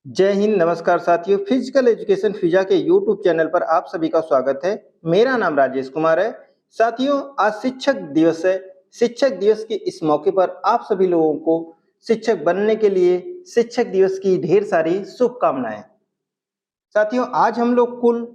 जय हिंद, नमस्कार साथियों। फिजिकल एजुकेशन फिजा के यूट्यूब चैनल पर आप सभी का स्वागत है। मेरा नाम राजेश कुमार है। साथियों, आज शिक्षक दिवस है। शिक्षक दिवस के इस मौके पर आप सभी लोगों को शिक्षक बनने के लिए शिक्षक दिवस की ढेर सारी शुभकामनाएं। साथियों, आज हम लोग कुल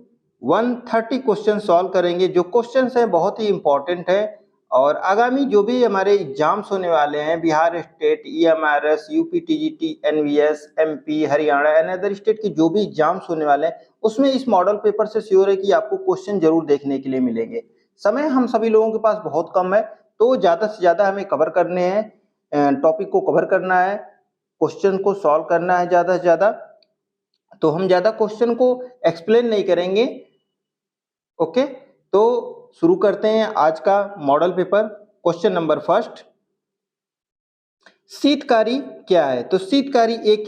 130 क्वेश्चन सॉल्व करेंगे। जो क्वेश्चंस हैं बहुत ही इंपॉर्टेंट है और आगामी जो भी हमारे एग्जाम्स होने वाले हैं, Bihar state, EMRS, UP TGT, NVS, MP, Haryana and other state की जो भी एग्जाम्स होने वाले हैं, उसमें इस मॉडल पेपर से श्योर है कि आपको क्वेश्चन जरूर देखने के लिए मिलेंगे। समय हम सभी लोगों के पास बहुत कम है, तो ज्यादा से ज्यादा हमें कवर करने हैं, टॉपिक को कवर करना है, क्वेश्चन को सॉल्व करना है ज्यादा से ज्यादा। तो हम ज्यादा क्वेश्चन को एक्सप्लेन नहीं करेंगे। ओके, तो शुरू करते हैं आज का model paper. Question number first, शीतकारी क्या है? तो शीतकारी एक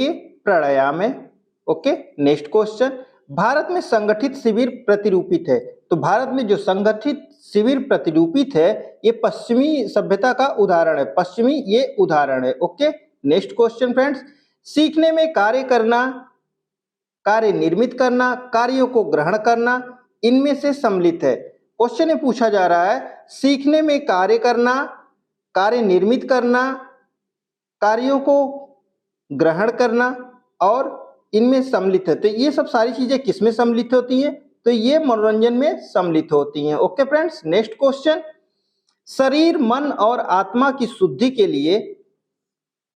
प्राणायाम है। ओके, नेक्स्ट क्वेश्चन, भारत में संगठित शिविर प्रतिरूपित है। तो भारत में जो संगठित शिविर प्रतिरूपित है, ये पश्चिमी सभ्यता का उदाहरण है। पश्चिमी ये उदाहरण है। ओके, नेक्स्ट क्वेश्चन फ्रेंड्स, सीखने में कार्य करना, कार्य निर्मित करना, कार्यों को ग्रहण करना, इनमें से सम्मिलित है। क्वेश्चन में पूछा जा रहा है सीखने में कार्य करना, कार्य निर्मित करना, कार्यों को ग्रहण करना और इनमें सम्मिलित है। तो ये सब सारी चीजें किसमें सम्मिलित होती हैं? तो ये मनोरंजन में सम्मिलित होती हैं। ओके फ्रेंड्स, नेक्स्ट क्वेश्चन, शरीर, मन और आत्मा की शुद्धि के लिए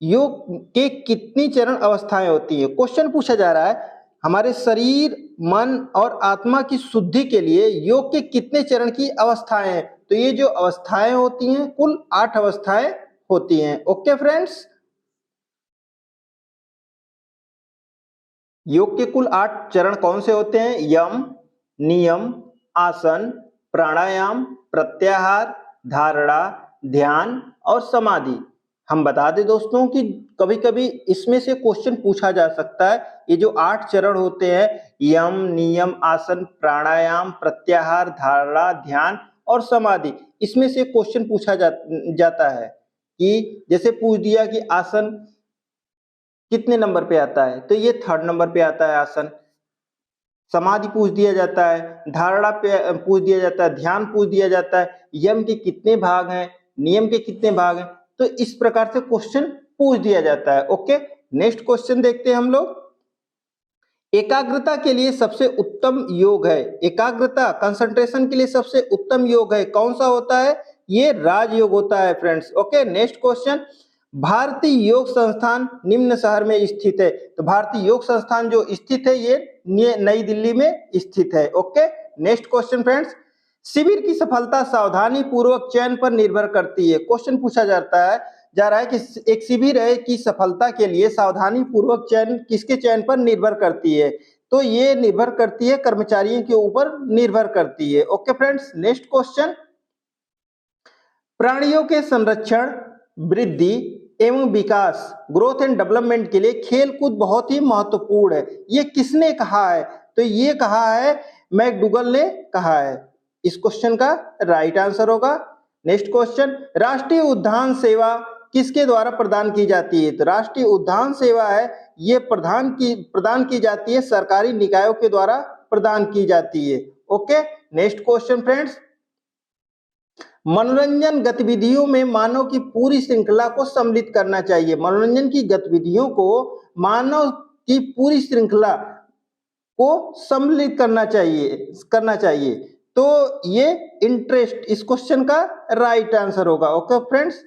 योग के कितनी चरण अवस्थाएं होती हैं? क्वेश्चन पूछा जा रहा है हमारे शरीर, मन और आत्मा की शुद्धि के लिए योग के कितने चरण की अवस्थाएं हैं? तो ये जो अवस्थाएं होती हैं कुल 8 अवस्थाएं होती हैं। ओके फ्रेंड्स, योग के कुल 8 चरण कौन से होते हैं? यम, नियम, आसन, प्राणायाम, प्रत्याहार, धारणा, ध्यान और समाधि। हम बता दें दोस्तों कि कभी कभी इसमें से क्वेश्चन पूछा जा सकता है। ये जो 8 चरण होते हैं, यम, नियम, आसन, प्राणायाम, प्रत्याहार, धारणा, ध्यान और समाधि, इसमें से क्वेश्चन पूछा जाता है कि जैसे पूछ दिया कि आसन कितने नंबर पे आता है? तो ये 3rd नंबर पे आता है आसन। समाधि पूछ दिया जाता है, धारणा पे पूछ दिया जाता है, ध्यान पूछ दिया जाता है, यम के कितने भाग हैं, नियम के कितने भाग हैं। तो इस प्रकार से क्वेश्चन पूछ दिया जाता है। ओके, नेक्स्ट क्वेश्चन देखते हैं हम लोग। एकाग्रता के लिए सबसे उत्तम योग है, एकाग्रता कंसंट्रेशन के लिए सबसे उत्तम योग है, कौन सा होता है? ये राजयोग होता है फ्रेंड्स। ओके, नेक्स्ट क्वेश्चन, भारतीय योग संस्थान निम्न शहर में स्थित है। तो भारतीय योग संस्थान जो स्थित है ये नई दिल्ली में स्थित है। ओके, नेक्स्ट क्वेश्चन फ्रेंड्स, शिविर की सफलता सावधानी पूर्वक चयन पर निर्भर करती है। क्वेश्चन पूछा जा रहा है कि एक शिविर है की सफलता के लिए सावधानी पूर्वक चयन किसके चयन पर निर्भर करती है? तो ये निर्भर करती है कर्मचारियों के ऊपर निर्भर करती है। ओके फ्रेंड्स, नेक्स्ट क्वेश्चन, प्राणियों के संरक्षण, वृद्धि एवं विकास, ग्रोथ एंड डेवलपमेंट के लिए खेलकूद बहुत ही महत्वपूर्ण है। ये किसने कहा है? तो ये कहा है मैकडूगल ने कहा है। इस क्वेश्चन का राइट आंसर होगा। नेक्स्ट क्वेश्चन, राष्ट्रीय उद्यान सेवा किसके द्वारा प्रदान की जाती है? तो राष्ट्रीय उद्यान सेवा है ये प्रदान की जाती है सरकारी निकायों के द्वारा प्रदान की जाती है। ओके, नेक्स्ट क्वेश्चन फ्रेंड्स, मनोरंजन गतिविधियों में मानव की पूरी श्रृंखला को सम्मिलित करना चाहिए। मनोरंजन की गतिविधियों को मानव की पूरी श्रृंखला को सम्मिलित करना चाहिए। तो ये इंटरेस्ट इस क्वेश्चन का राइट आंसर होगा। ओके फ्रेंड्स,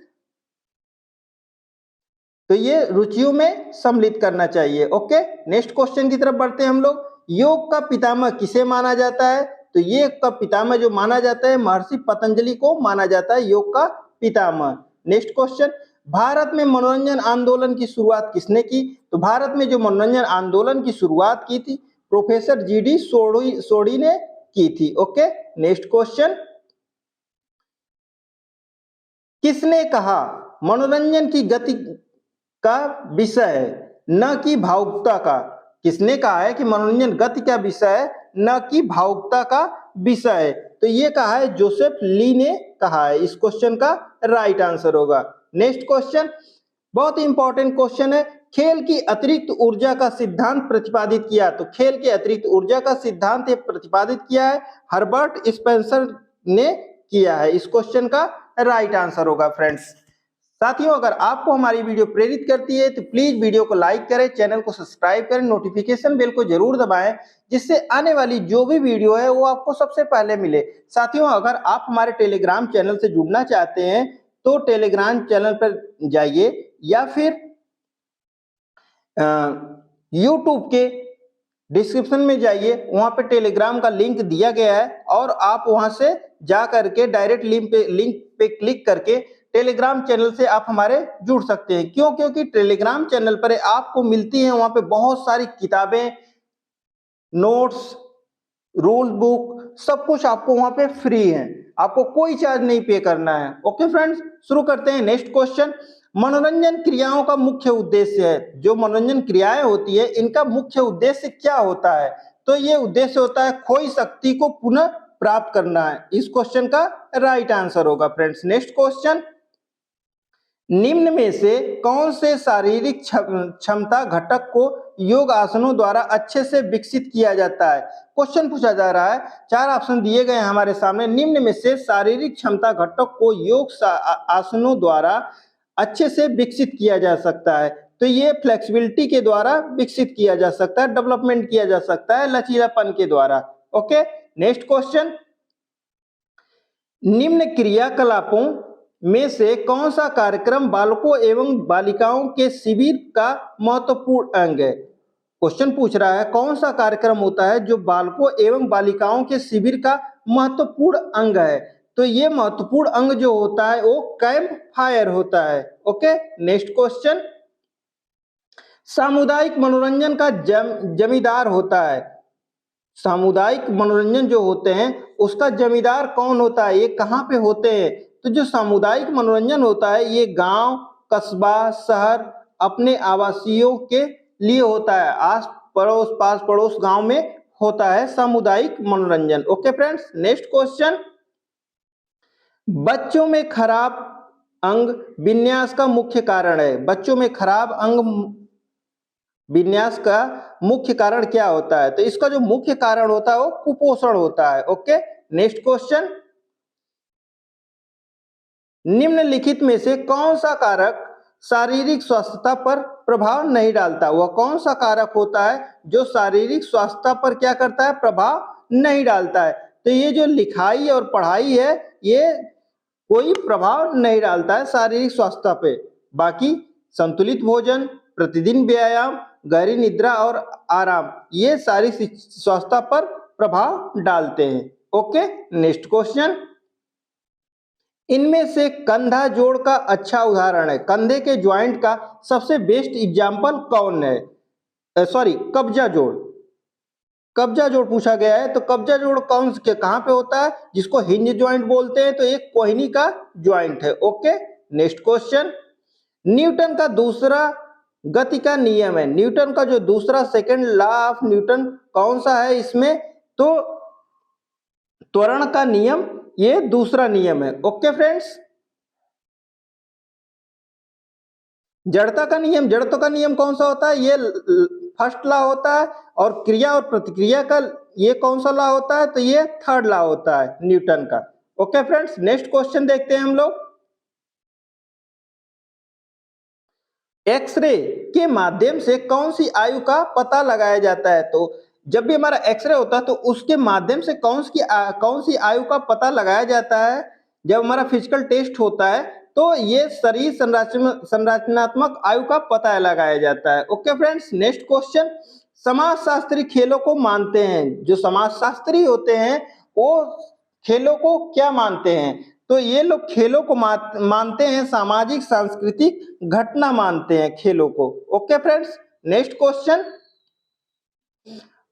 तो ये रुचियों में सम्मिलित करना चाहिए। ओके, नेक्स्ट क्वेश्चन की तरफ बढ़ते हैं हम लोग। योग का पितामह किसे माना जाता है? तो ये का पितामह जो माना जाता है महर्षि पतंजलि को माना जाता है योग का पितामह। नेक्स्ट क्वेश्चन, भारत में मनोरंजन आंदोलन की शुरुआत किसने की? तो भारत में जो मनोरंजन आंदोलन की शुरुआत की थी प्रोफेसर जीडी सोडी ने की थी। ओके, नेक्स्ट क्वेश्चन, किसने कहा मनोरंजन की गति का विषय है न कि भावुकता का? किसने कहा है कि मनोरंजन गति का विषय है न कि भावुकता का विषय है? तो ये कहा है जोसेफ ली ने कहा है। इस क्वेश्चन का राइट आंसर होगा। नेक्स्ट क्वेश्चन बहुत ही इंपॉर्टेंट क्वेश्चन है, खेल की अतिरिक्त ऊर्जा का सिद्धांत प्रतिपादित किया। तो खेल के अतिरिक्त ऊर्जा का सिद्धांत ये प्रतिपादित किया है हर्बर्ट स्पेंसर ने किया है। इस क्वेश्चन का राइट आंसर होगा फ्रेंड्स। साथियों, अगर आपको हमारी वीडियो प्रेरित करती है तो प्लीज वीडियो को लाइक करें, चैनल को सब्सक्राइब करें, नोटिफिकेशन बेल को जरूर दबाएं, जिससे आने वाली जो भी वीडियो है वो आपको सबसे पहले मिले। साथियों, अगर आप हमारे टेलीग्राम चैनल से जुड़ना चाहते हैं तो टेलीग्राम चैनल पर जाइए या फिर यूट्यूब के डिस्क्रिप्शन में जाइए, वहां पे टेलीग्राम का लिंक दिया गया है और आप वहां से जा करके डायरेक्ट लिंक पे क्लिक करके टेलीग्राम चैनल से आप हमारे जुड़ सकते हैं। क्यों? क्योंकि टेलीग्राम चैनल पर आपको मिलती है वहां पे बहुत सारी किताबें, नोट्स, रूल बुक, सब कुछ आपको वहां पे फ्री है, आपको कोई चार्ज नहीं पे करना है। ओके फ्रेंड्स, शुरू करते हैं। नेक्स्ट क्वेश्चन, मनोरंजन क्रियाओं का मुख्य उद्देश्य है। जो मनोरंजन क्रियाएं होती है इनका मुख्य उद्देश्य क्या होता है? तो ये उद्देश्य होता है खोई शक्ति को पुनः प्राप्त करना है। इस क्वेश्चन का राइट आंसर होगा फ्रेंड्स। नेक्स्ट क्वेश्चन, निम्न में से कौन से शारीरिक क्षमता घटक को योग आसनों द्वारा अच्छे से विकसित किया जाता है? क्वेश्चन पूछा जा रहा है, चार ऑप्शन दिए गए हैं हमारे सामने। निम्न में से शारीरिक क्षमता घटक को योग आसनों द्वारा अच्छे से विकसित किया जा सकता है। तो ये फ्लेक्सिबिलिटी के द्वारा विकसित किया जा सकता है, डेवलपमेंट किया जा सकता है लचीलापन के द्वारा। ओके, नेक्स्ट क्वेश्चन, निम्न क्रियाकलापों में से कौन सा कार्यक्रम बालकों एवं बालिकाओं के शिविर का महत्वपूर्ण अंग है? क्वेश्चन पूछ रहा है कौन सा कार्यक्रम होता है जो बालकों एवं बालिकाओं के शिविर का महत्वपूर्ण अंग है? तो ये महत्वपूर्ण अंग जो होता है वो कैंप फायर होता है। ओके, नेक्स्ट क्वेश्चन, सामुदायिक मनोरंजन का जमींदार होता है। सामुदायिक मनोरंजन जो होते हैं उसका जमींदार कौन होता है? ये कहाँ पे होते हैं? तो जो सामुदायिक मनोरंजन होता है ये गांव, कस्बा, शहर अपने आवासियों के लिए होता है। आस पड़ोस, पास पड़ोस गांव में होता है सामुदायिक मनोरंजन। ओके फ्रेंड्स, नेक्स्ट क्वेश्चन, बच्चों में खराब अंग विन्यास का मुख्य कारण है। बच्चों में खराब अंग विन्यास का मुख्य कारण क्या होता है? तो इसका जो मुख्य कारण होता है वो कुपोषण होता है। ओके, नेक्स्ट क्वेश्चन, निम्नलिखित में से कौन सा कारक शारीरिक स्वास्थ्यता पर प्रभाव नहीं डालता? वह कौन सा कारक होता है जो शारीरिक स्वास्थ्यता पर क्या करता है? प्रभाव नहीं डालता है। तो ये जो लिखाई और पढ़ाई है ये कोई प्रभाव नहीं डालता है शारीरिक स्वास्थ्यता पे। बाकी संतुलित भोजन, प्रतिदिन व्यायाम, गहरी निद्रा और आराम ये सारी स्वास्थ्यता पर प्रभाव डालते हैं। ओके, नेक्स्ट क्वेश्चन, इनमें से कंधा जोड़ का अच्छा उदाहरण है। कंधे के ज्वाइंट का सबसे बेस्ट एग्जाम्पल कौन है? सॉरी, कब्जा जोड़। कब्जा जोड़ पूछा गया है। तो कब्जा जोड़ कौन से कहां पे होता है? जिसको हिंज ज्वाइंट बोलते हैं, तो एक कोहनी का ज्वाइंट है। ओके, नेक्स्ट क्वेश्चन, न्यूटन का दूसरा गति का नियम है। न्यूटन का जो दूसरा सेकंड लॉ ऑफ न्यूटन कौन सा है इसमें? तो त्वरण का नियम ये दूसरा नियम है। ओके फ्रेंड्स, जड़ता का नियम, जड़ता का नियम कौन सा होता है? ये फर्स्ट लॉ होता है। और क्रिया और प्रतिक्रिया का ये कौन सा लॉ होता है? तो ये थर्ड लॉ होता है न्यूटन का। ओके फ्रेंड्स, नेक्स्ट क्वेश्चन देखते हैं हम लोग। एक्सरे के माध्यम से कौन सी आयु का पता लगाया जाता है? तो जब भी हमारा एक्सरे होता है तो उसके माध्यम से कौन सी आयु का पता लगाया जाता है? जब हमारा फिजिकल टेस्ट होता है तो ये शरीर संरचनात्मक आयु का पता लगाया जाता है। ओके फ्रेंड्स, नेक्स्ट क्वेश्चन, समाजशास्त्री खेलों को मानते हैं। जो समाजशास्त्री होते हैं वो खेलों को क्या मानते हैं? तो ये लोग खेलों को मानते हैं सामाजिक सांस्कृतिक घटना मानते हैं खेलों को। ओके फ्रेंड्स, नेक्स्ट क्वेश्चन,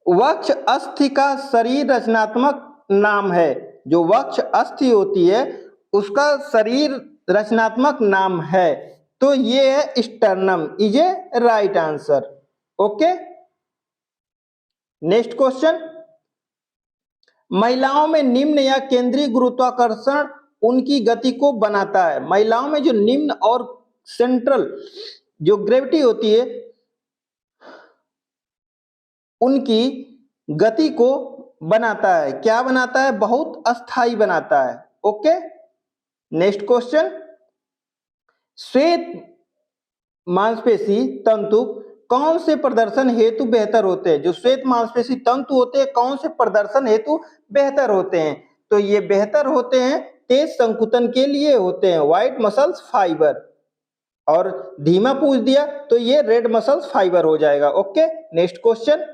वक्ष अस्थि का शरीर रचनात्मक नाम है। जो वक्ष अस्थि होती है उसका शरीर रचनात्मक नाम है। तो ये है sternum, is a right answer. Okay, next question, महिलाओं में निम्न या केंद्रीय गुरुत्वाकर्षण उनकी गति को बनाता है। महिलाओं में जो निम्न और सेंट्रल जो ग्रेविटी होती है उनकी गति को बनाता है। क्या बनाता है? बहुत अस्थायी बनाता है। ओके, नेक्स्ट क्वेश्चन, श्वेत मांसपेशी तंतु कौन से प्रदर्शन हेतु बेहतर होते हैं? जो श्वेत मांसपेशी तंतु होते हैं कौन से प्रदर्शन हेतु बेहतर होते हैं? तो ये बेहतर होते हैं तेज संकुचन के लिए होते हैं, व्हाइट मसल्स फाइबर। और धीमा पूछ दिया तो ये रेड मसल्स फाइबर हो जाएगा। ओके, नेक्स्ट क्वेश्चन,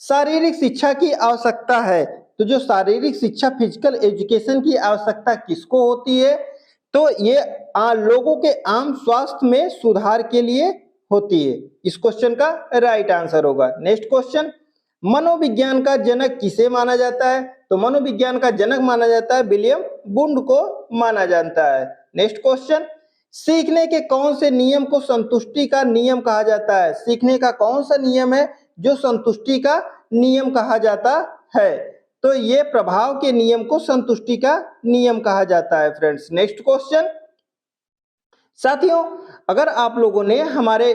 शारीरिक शिक्षा की आवश्यकता है। तो जो शारीरिक शिक्षा फिजिकल एजुकेशन की आवश्यकता किसको होती है? तो ये लोगों के आम स्वास्थ्य में सुधार के लिए होती है। इस क्वेश्चन का राइट आंसर होगा। नेक्स्ट क्वेश्चन, मनोविज्ञान का जनक किसे माना जाता है? तो मनोविज्ञान का जनक माना जाता है विलियम वुंड को माना जाता है। नेक्स्ट क्वेश्चन, सीखने के कौन से नियम को संतुष्टि का नियम कहा जाता है? सीखने का कौन सा नियम है जो संतुष्टि का नियम कहा जाता है? तो ये प्रभाव के नियम को संतुष्टि का नियम कहा जाता है फ्रेंड्स। नेक्स्ट क्वेश्चन, साथियों अगर आप लोगों ने हमारे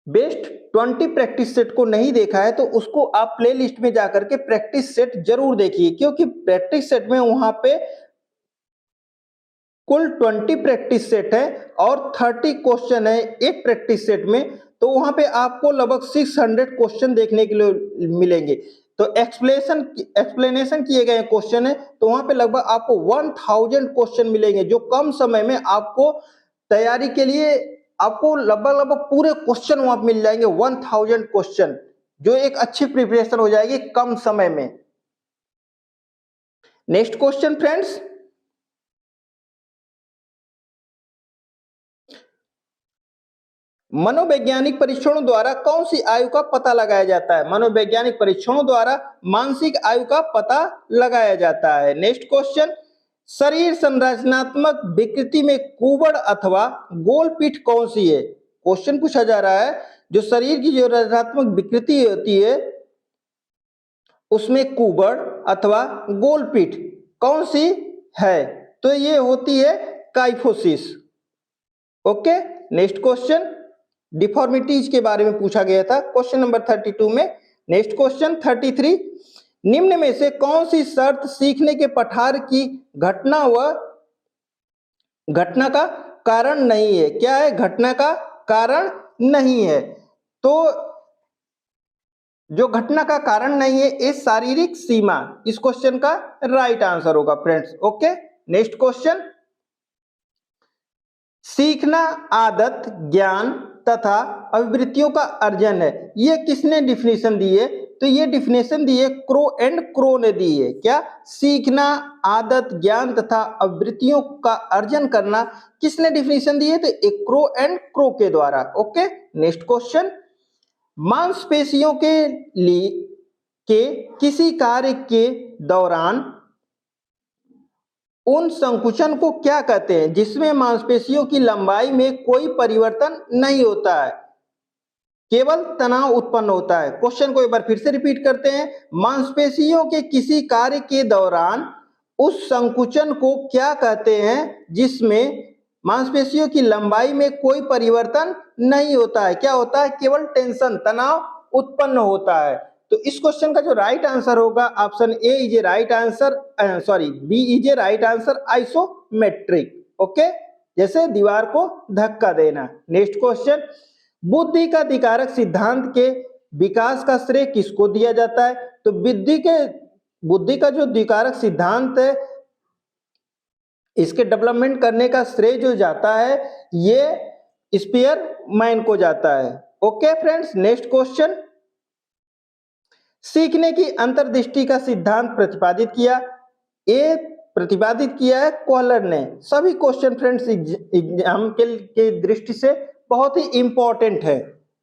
बेस्ट 20 प्रैक्टिस सेट को नहीं देखा है तो उसको आप प्लेलिस्ट में जाकर के प्रैक्टिस सेट जरूर देखिए, क्योंकि प्रैक्टिस सेट में वहां पे कुल 20 प्रैक्टिस सेट है और 30 क्वेश्चन है एक प्रैक्टिस सेट में। तो वहां पे आपको लगभग 600 क्वेश्चन देखने के लिए मिलेंगे। तो एक्सप्लेनेशन किए गए क्वेश्चन है तो वहां पे लगभग आपको 1000 क्वेश्चन मिलेंगे, जो कम समय में आपको तैयारी के लिए आपको लगभग पूरे क्वेश्चन वहां मिल जाएंगे। 1000 क्वेश्चन, जो एक अच्छी प्रिपरेशन हो जाएगी कम समय में। नेक्स्ट क्वेश्चन फ्रेंड्स, मनोवैज्ञानिक परीक्षणों द्वारा कौन सी आयु का पता लगाया जाता है? मनोवैज्ञानिक परीक्षणों द्वारा मानसिक आयु का पता लगाया जाता है। नेक्स्ट क्वेश्चन, शरीर संरचनात्मक विकृति में कुबड़ अथवा गोल पीठ कौन सी है? क्वेश्चन पूछा जा रहा है जो शरीर की जो रचनात्मक विकृति होती है उसमें कुबड़ अथवा गोल पीठ कौन सी है? तो ये होती है kyphosis. Okay, next question, deformities के बारे में पूछा गया था क्वेश्चन नंबर 32 में। नेक्स्ट क्वेश्चन 33, निम्न में से कौन सी शर्त सीखने के पठार की घटना का कारण नहीं है? क्या है? घटना का कारण नहीं है। तो जो घटना का कारण नहीं है ये शारीरिक सीमा, इस क्वेश्चन का राइट आंसर होगा फ्रेंड्स। ओके, नेक्स्ट क्वेश्चन, सीखना आदत ज्ञान तथा अभिवृत्तियों का अर्जन है, ये किसने डिफिनेशन दी है? तो ये डिफिनेशन दी है क्रो एंड क्रो ने दी है। क्या? सीखना आदत ज्ञान तथा अभिवृत्तियों का अर्जन करना किसने डिफिनेशन दी है? तो एक क्रो एंड क्रो के द्वारा। ओके, नेक्स्ट क्वेश्चन, मांसपेशियों के किसी कार्य के दौरान उन संकुचन को क्या कहते हैं जिसमें मांसपेशियों की लंबाई में कोई परिवर्तन नहीं होता है, केवल तनाव उत्पन्न होता है? क्वेश्चन को एक बार फिर से रिपीट करते हैं, मांसपेशियों के किसी कार्य के दौरान उस संकुचन को क्या कहते हैं जिसमें मांसपेशियों की लंबाई में कोई परिवर्तन नहीं होता है? क्या होता है? केवल टेंशन तनाव उत्पन्न होता है। तो इस क्वेश्चन का जो राइट आंसर होगा option A is a right answer, sorry B is a right answer, isometric. Okay, जैसे दीवार को धक्का देना। नेक्स्ट क्वेश्चन, बुद्धि का अधिकारक सिद्धांत के विकास का श्रेय किसको दिया जाता है? तो बुद्धि का जो अधिकारक सिद्धांत है इसके डेवलपमेंट करने का श्रेय जो जाता है ये स्पीयरमैन को जाता है। ओके फ्रेंड्स, नेक्स्ट क्वेश्चन, सीखने की अंतर्दृष्टि का सिद्धांत प्रतिपादित किया, ये प्रतिपादित किया है कोहलर ने। सभी क्वेश्चन फ्रेंड्स एग्जाम के दृष्टि से बहुत ही इंपॉर्टेंट है।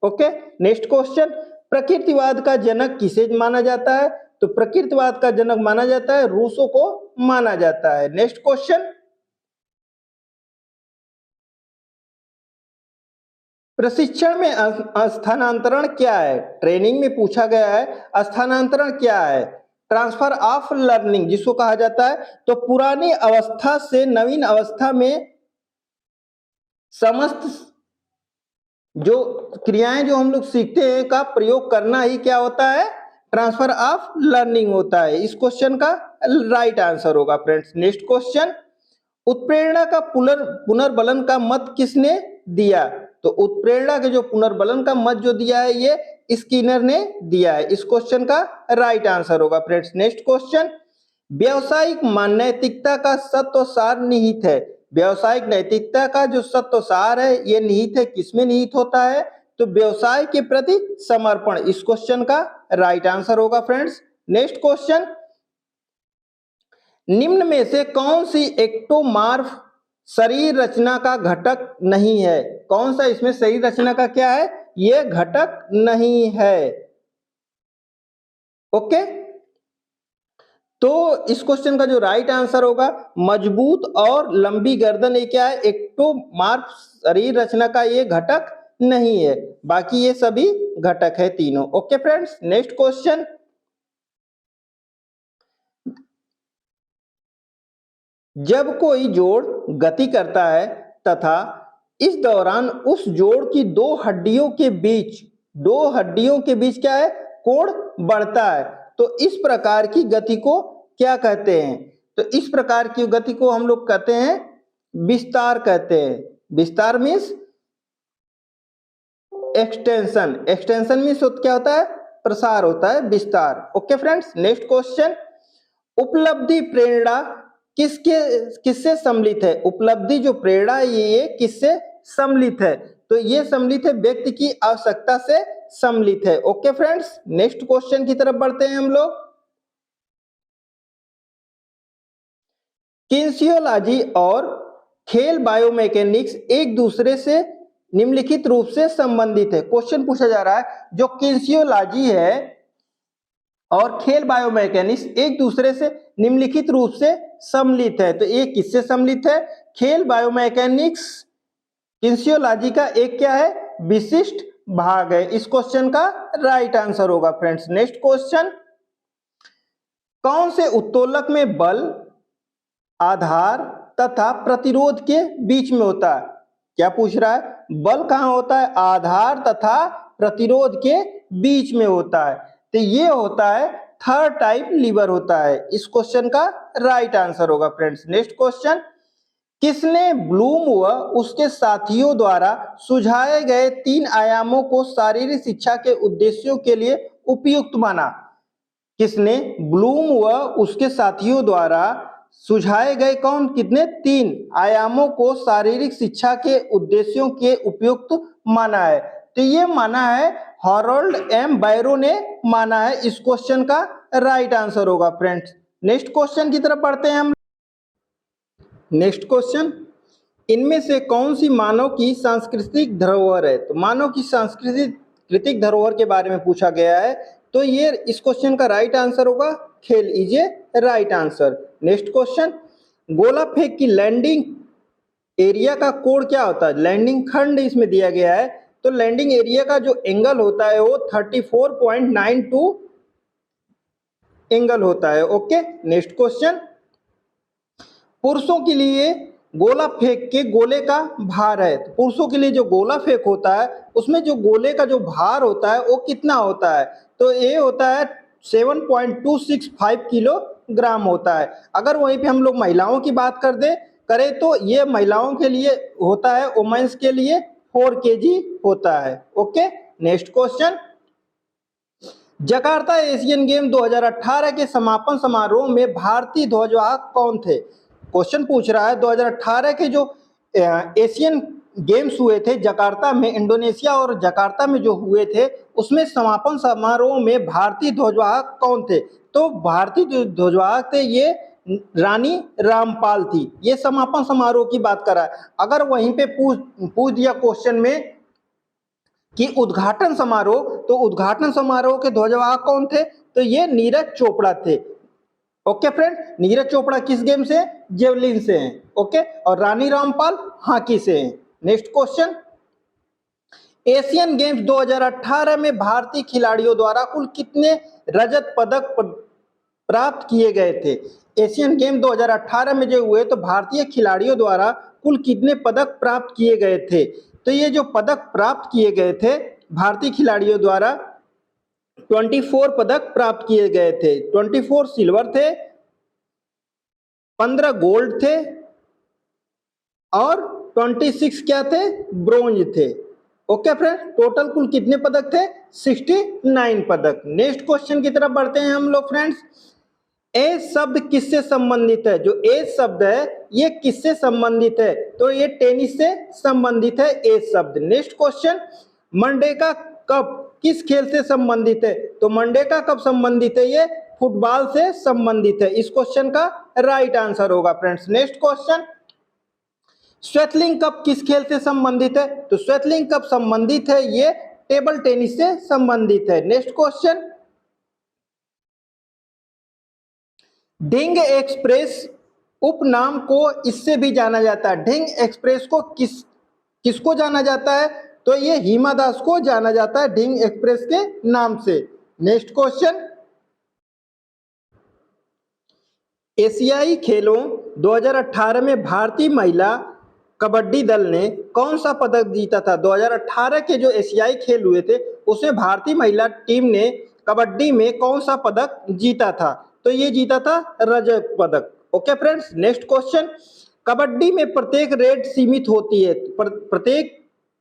ओके, नेक्स्ट क्वेश्चन, प्रकृतिवाद का जनक किसे माना जाता है? तो प्रकृतिवाद का जनक माना जाता है रूसो को माना जाता है। नेक्स्ट क्वेश्चन, प्रशिक्षण में स्थानांतरण क्या है? ट्रेनिंग में पूछा गया है स्थानांतरण क्या है? ट्रांसफर ऑफ लर्निंग जिसको कहा जाता है। तो पुरानी अवस्था से नवीन अवस्था में समस्त जो क्रियाएं जो हम लोग सीखते हैं का प्रयोग करना ही क्या होता है, ट्रांसफर ऑफ लर्निंग होता है। इस क्वेश्चन का राइट आंसर होगा फ्रेंड्स। नेक्स्ट क्वेश्चन, उत्प्रेरणा का पुनर्बलन का मत किसने दिया? तो उत्प्रेरणा के जो पुनर्बलन का मत जो दिया है ये स्किनर ने दिया है। इस क्वेश्चन का राइट आंसर होगा फ्रेंड्स। नेक्स्ट क्वेश्चन, व्यावसायिक नैतिकता का सत्व सार निहित है। व्यावसायिक नैतिकता का जो सत्व सार है ये निहित है, किसमें निहित होता है? तो व्यवसाय के प्रति समर्पण। इस क्वेश्चन का राइट आंसर होगा फ्रेंड्स। नेक्स्ट क्वेश्चन, निम्न में से कौन सी एक्टोमार्फ शरीर रचना का घटक नहीं है? कौन सा इसमें शरीर रचना का क्या है? ये घटक नहीं है। ओके, तो इस क्वेश्चन का जो राइट आंसर होगा, मजबूत और लंबी गर्दन ये क्या है? एक्टोमार्फ शरीर रचना का ये घटक नहीं है, बाकी ये सभी घटक है तीनों। ओके फ्रेंड्स, नेक्स्ट क्वेश्चन, जब कोई जोड़ गति करता है तथा इस दौरान उस जोड़ की दो हड्डियों के बीच क्या है? कोण बढ़ता है, तो इस प्रकार की गति को क्या कहते हैं? तो इस प्रकार की गति को हम लोग कहते हैं विस्तार कहते हैं। विस्तार मीन्स एक्सटेंशन, एक्सटेंशन मीन्स क्या होता है? प्रसार होता है, विस्तार। ओके फ्रेंड्स, नेक्स्ट क्वेश्चन, उपलब्धि प्रेरणा किससे सम्मिलित है? उपलब्धि जो प्रेरणा ये किससे सम्मिलित है? तो ये सम्मिलित है व्यक्ति की आवश्यकता से सम्मिलित है। ओके फ्रेंड्स, नेक्स्ट क्वेश्चन की तरफ बढ़ते हैं हम लोग। किन्सियोलॉजी और खेल बायोमैकेनिक्स एक दूसरे से निम्नलिखित रूप से संबंधित है। क्वेश्चन पूछा जा रहा है जो किन्सियोलॉजी है और खेल बायोमैकेनिक्स एक दूसरे से निम्नलिखित रूप से सम्मिलित है, तो ये किससे सम्मिलित है? खेल बायोमैकेनिक्स किन्सियोलॉजी का एक क्या है? विशिष्ट भाग है। इस क्वेश्चन का राइट आंसर होगा फ्रेंड्स। नेक्स्ट क्वेश्चन, कौन से उत्तोलक में बल, आधार तथा प्रतिरोध के बीच में होता है? क्या पूछ रहा है? बल कहाँ होता है? आधार तथा प्रतिरोध के बीच में होता है, तो ये होता है थर्ड टाइप लीवर होता है। इस क्वेश्चन का राइट आंसर होगा फ्रेंड्स। नेक्स्ट क्वेश्चन, किसने ब्लूम व उसके साथियों द्वारा सुझाए गए 3 आयामों को शारीरिक शिक्षा के उद्देश्यों के लिए उपयुक्त माना? किसने ब्लूम व उसके साथियों द्वारा सुझाए गए कितने 3 आयामों को शारीरिक शिक्षा के उद्देश्यों के उपयुक्त माना है? तो ये माना है हॉरोल्ड एम बैरो ने माना है। इस क्वेश्चन का राइट आंसर होगा फ्रेंड्स। नेक्स्ट क्वेश्चन की तरफ बढ़ते हैं हम। नेक्स्ट क्वेश्चन, इनमें से कौन सी मानव की सांस्कृतिक धरोहर है? तो मानव की सांस्कृतिक धरोहर के बारे में पूछा गया है, तो ये इस क्वेश्चन का राइट आंसर होगा खेल। Is a right answer. Next question, गोला फेंक की लैंडिंग एरिया का कोड क्या होता है? लैंडिंग खंड इसमें दिया गया है, तो लैंडिंग एरिया का जो एंगल होता है वो 34.92 एंगल होता है। ओके, नेक्स्ट क्वेश्चन, पुरुषों के लिए गोला फेंक के गोले का भार है, तो पुरुषों के लिए जो गोला फेंक होता है उसमें जो गोले का जो भार होता है वो कितना होता है? तो ये होता है 7.265 किलोग्राम होता है। अगर वहीं पे हम लोग महिलाओं की बात करें तो ये महिलाओं के लिए होता है, वुमेन्स के लिए 4 kg होता है। Okay, next question, Jakarta Asian game 2018 के समापन समारोह में भारतीय ध्वजवाहक कौन थे? क्वेश्चन पूछ रहा है 2018 के जो एशियन गेम्स हुए थे जकार्ता में, इंडोनेशिया और जकार्ता में जो हुए थे, उसमें समापन समारोह में भारतीय ध्वजवाहक कौन थे? तो भारतीय ध्वजवाहक थे ये रानी रामपाल थी। ये समापन समारोह की बात कर रहा है। अगर वहीं पे पूछ दिया क्वेश्चन में कि उद्घाटन समारोह, तो उद्घाटन समारोह के ध्वजवाहक कौन थे? तो ये नीरज चोपड़ा थे। ओके फ्रेंड, नीरज चोपड़ा किस गेम से? जेवलिन से हैं। ओके, और रानी रामपाल हॉकी से हैं। नेक्स्ट क्वेश्चन, एशियन गेम्स 2018 में भारतीय खिलाड़ियों द्वारा कुल कितने रजत पदक प्राप्त किए गए थे? एशियन गेम 2018 में जो हुए तो भारतीय खिलाड़ियों द्वारा कुल कितने पदक प्राप्त किए गए थे? तो ये जो पदक प्राप्त किए गए थे भारतीय खिलाड़ियों द्वारा 24 पदक प्राप्त किए गए थे। 24 सिल्वर थे, 15 गोल्ड थे और 26 क्या थे, ब्रोंज थे। ओके फ्रेंड, टोटल कुल कितने पदक थे, 69 पदक। नेक्स्ट क्वेश्चन की तरफ बढ़ते हैं हम लोग फ्रेंड्स। ए शब्द किससे संबंधित है? जो ए शब्द है ये किससे संबंधित है? तो ये टेनिस से संबंधित है ए शब्द। नेक्स्ट क्वेश्चन, मंडेका कप किस खेल से संबंधित है? तो मंडेका कप संबंधित है ये फुटबॉल से संबंधित है। इस क्वेश्चन का राइट आंसर होगा फ्रेंड्स। नेक्स्ट क्वेश्चन, स्वेटलिंग कप किस खेल से संबंधित है? तो स्वेटलिंग कप संबंधित है ये टेबल टेनिस से संबंधित है। नेक्स्ट क्वेश्चन, ढिंग एक्सप्रेस उपनाम को इससे भी जाना जाता है। ढिंग एक्सप्रेस को किसको जाना जाता है? तो ये हिमा दास को जाना जाता है ढिंग एक्सप्रेस के नाम से। नेक्स्ट क्वेश्चन, एशियाई खेलों 2018 में भारतीय महिला कबड्डी दल ने कौन सा पदक जीता था? 2018 के जो एशियाई खेल हुए थे उसमें भारतीय महिला टीम ने कबड्डी में कौन सा पदक जीता था? तो ये जीता था रजत पदक। Okay friends, next question, kabaddi में प्रत्येक रेड सीमित होती है। प्रत्येक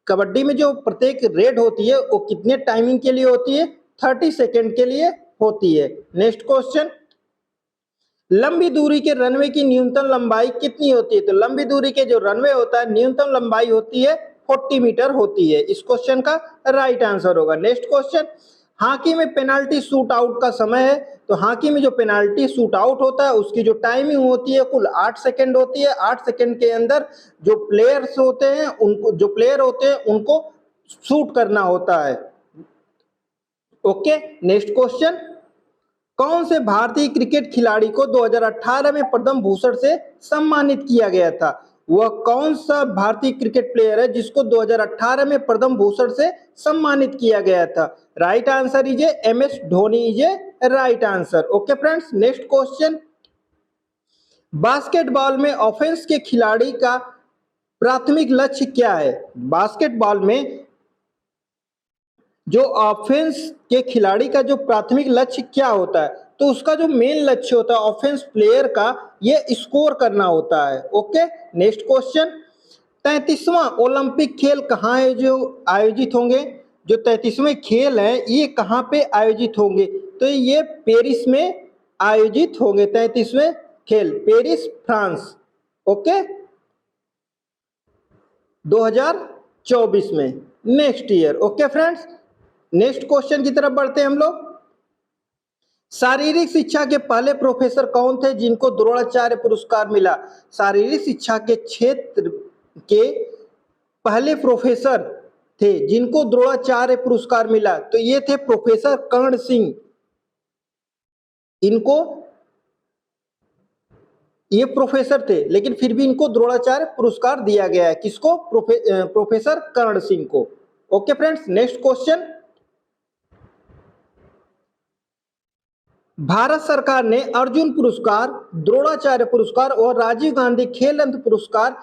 कबड्डी में जो प्रत्येक रेड होती है वो कितने टाइमिंग के लिए होती है? 30 सेकेंड के लिए होती है। नेक्स्ट क्वेश्चन, लंबी दूरी के रनवे की न्यूनतम लंबाई कितनी होती है? तो लंबी दूरी के जो रनवे होता है न्यूनतम लंबाई होती है 40 मीटर होती है। इस क्वेश्चन का राइट आंसर होगा। नेक्स्ट क्वेश्चन, हॉकी में पेनाल्टी शूट आउट का समय है। तो हॉकी में जो पेनाल्टी शूट आउट होता है उसकी जो टाइमिंग होती है कुल 8 सेकेंड होती है। 8 सेकेंड के अंदर जो प्लेयर्स होते हैं उनको शूट करना होता है। ओके, नेक्स्ट क्वेश्चन, कौन से भारतीय क्रिकेट खिलाड़ी को 2018 में पद्म भूषण से सम्मानित किया गया था? वह कौन सा भारतीय क्रिकेट प्लेयर है जिसको 2018 में पद्म भूषण से सम्मानित किया गया था? Right answer is MS Dhoni is right answer. Okay friends, next question, basketball में ऑफेंस के खिलाड़ी का प्राथमिक लक्ष्य क्या है? बास्केटबॉल में जो ऑफेंस के खिलाड़ी का जो प्राथमिक लक्ष्य क्या होता है? तो उसका जो मेन लक्ष्य होता है ऑफेंस प्लेयर का ये स्कोर करना होता है। ओके, नेक्स्ट क्वेश्चन, 33वां ओलंपिक खेल कहाँ है जो आयोजित होंगे? जो 33वें खेल हैं ये कहाँ पे आयोजित होंगे? तो ये पेरिस में आयोजित होंगे। 33वें खेल पेरिस फ्रांस, ओके, 2024 में, next year. Okay friends, next question की तरफ बढ़ते हैं हम लोग। शारीरिक शिक्षा के पहले प्रोफेसर कौन थे जिनको द्रोणाचार्य पुरस्कार मिला? शारीरिक शिक्षा के क्षेत्र के पहले प्रोफेसर थे जिनको द्रोणाचार्य पुरस्कार मिला। तो ये थे प्रोफेसर कर्ण सिंह। इनको ये प्रोफेसर थे लेकिन फिर भी इनको द्रोणाचार्य पुरस्कार दिया गया है। किसको? प्रोफेसर कर्ण सिंह को। Okay friends, next question, Bharat सरकार ने अर्जुन पुरस्कार, द्रोणाचार्य पुरस्कार और राजीव गांधी खेल रत्न पुरस्कार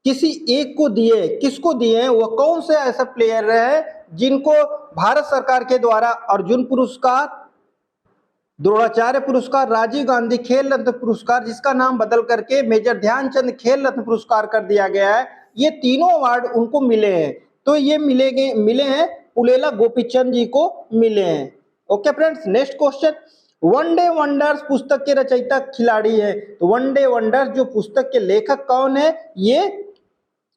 किसी एक को दिए। किसको दिए हैं? वह कौन से ऐसा प्लेयर है जिनको भारत सरकार के द्वारा अर्जुन पुरस्कार, द्रोणाचार्य पुरस्कार, राजीव गांधी खेल रत्न पुरस्कार, जिसका नाम बदल करके मेजर ध्यानचंद खेल रत्न पुरस्कार कर दिया गया है, ये तीनों अवार्ड उनको मिले हैं। तो ये मिले हैं पुलेला गोपीचंद जी को मिले हैं। Okay friends, next question, one day wonders पुस्तक के रचयिता खिलाड़ी है। तो वनडे वंडर्स जो पुस्तक के लेखक कौन है? ये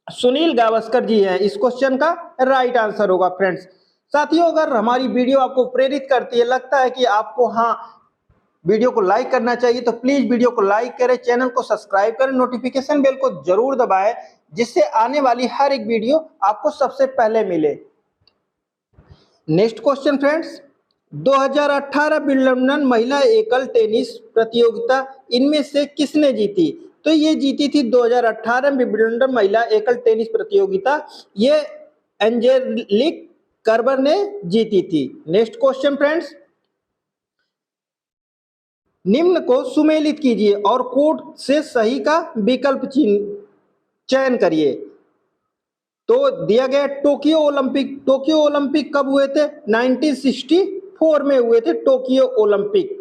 सुनील गावस्कर जी हैं। इस क्वेश्चन का राइट आंसर होगा फ्रेंड्स। साथियों, अगर हमारी वीडियो आपको प्रेरित करती है, लगता है कि आपको वीडियो को लाइक करना चाहिए, तो प्लीज वीडियो को लाइक करें, चैनल को सब्सक्राइब करें, नोटिफिकेशन बेल को जरूर दबाएं जिससे आने वाली हर एक वीडियो आपको सबसे पहले मिले। नेक्स्ट क्वेश्चन फ्रेंड्स, 2018 विंबलडन महिला एकल टेनिस प्रतियोगिता इनमें से किसने जीती? तो ये जीती थी 2018 विंबलडन महिला एकल टेनिस प्रतियोगिता, ये एंजेलिक कर्बर ने जीती थी। नेक्स्ट क्वेश्चन फ्रेंड्स, निम्न को सुमेलित कीजिए और कोड से सही का विकल्प चयन करिए। तो दिया गया टोक्यो ओलंपिक। टोक्यो ओलंपिक कब हुए थे? 1964 में हुए थे टोक्यो ओलंपिक।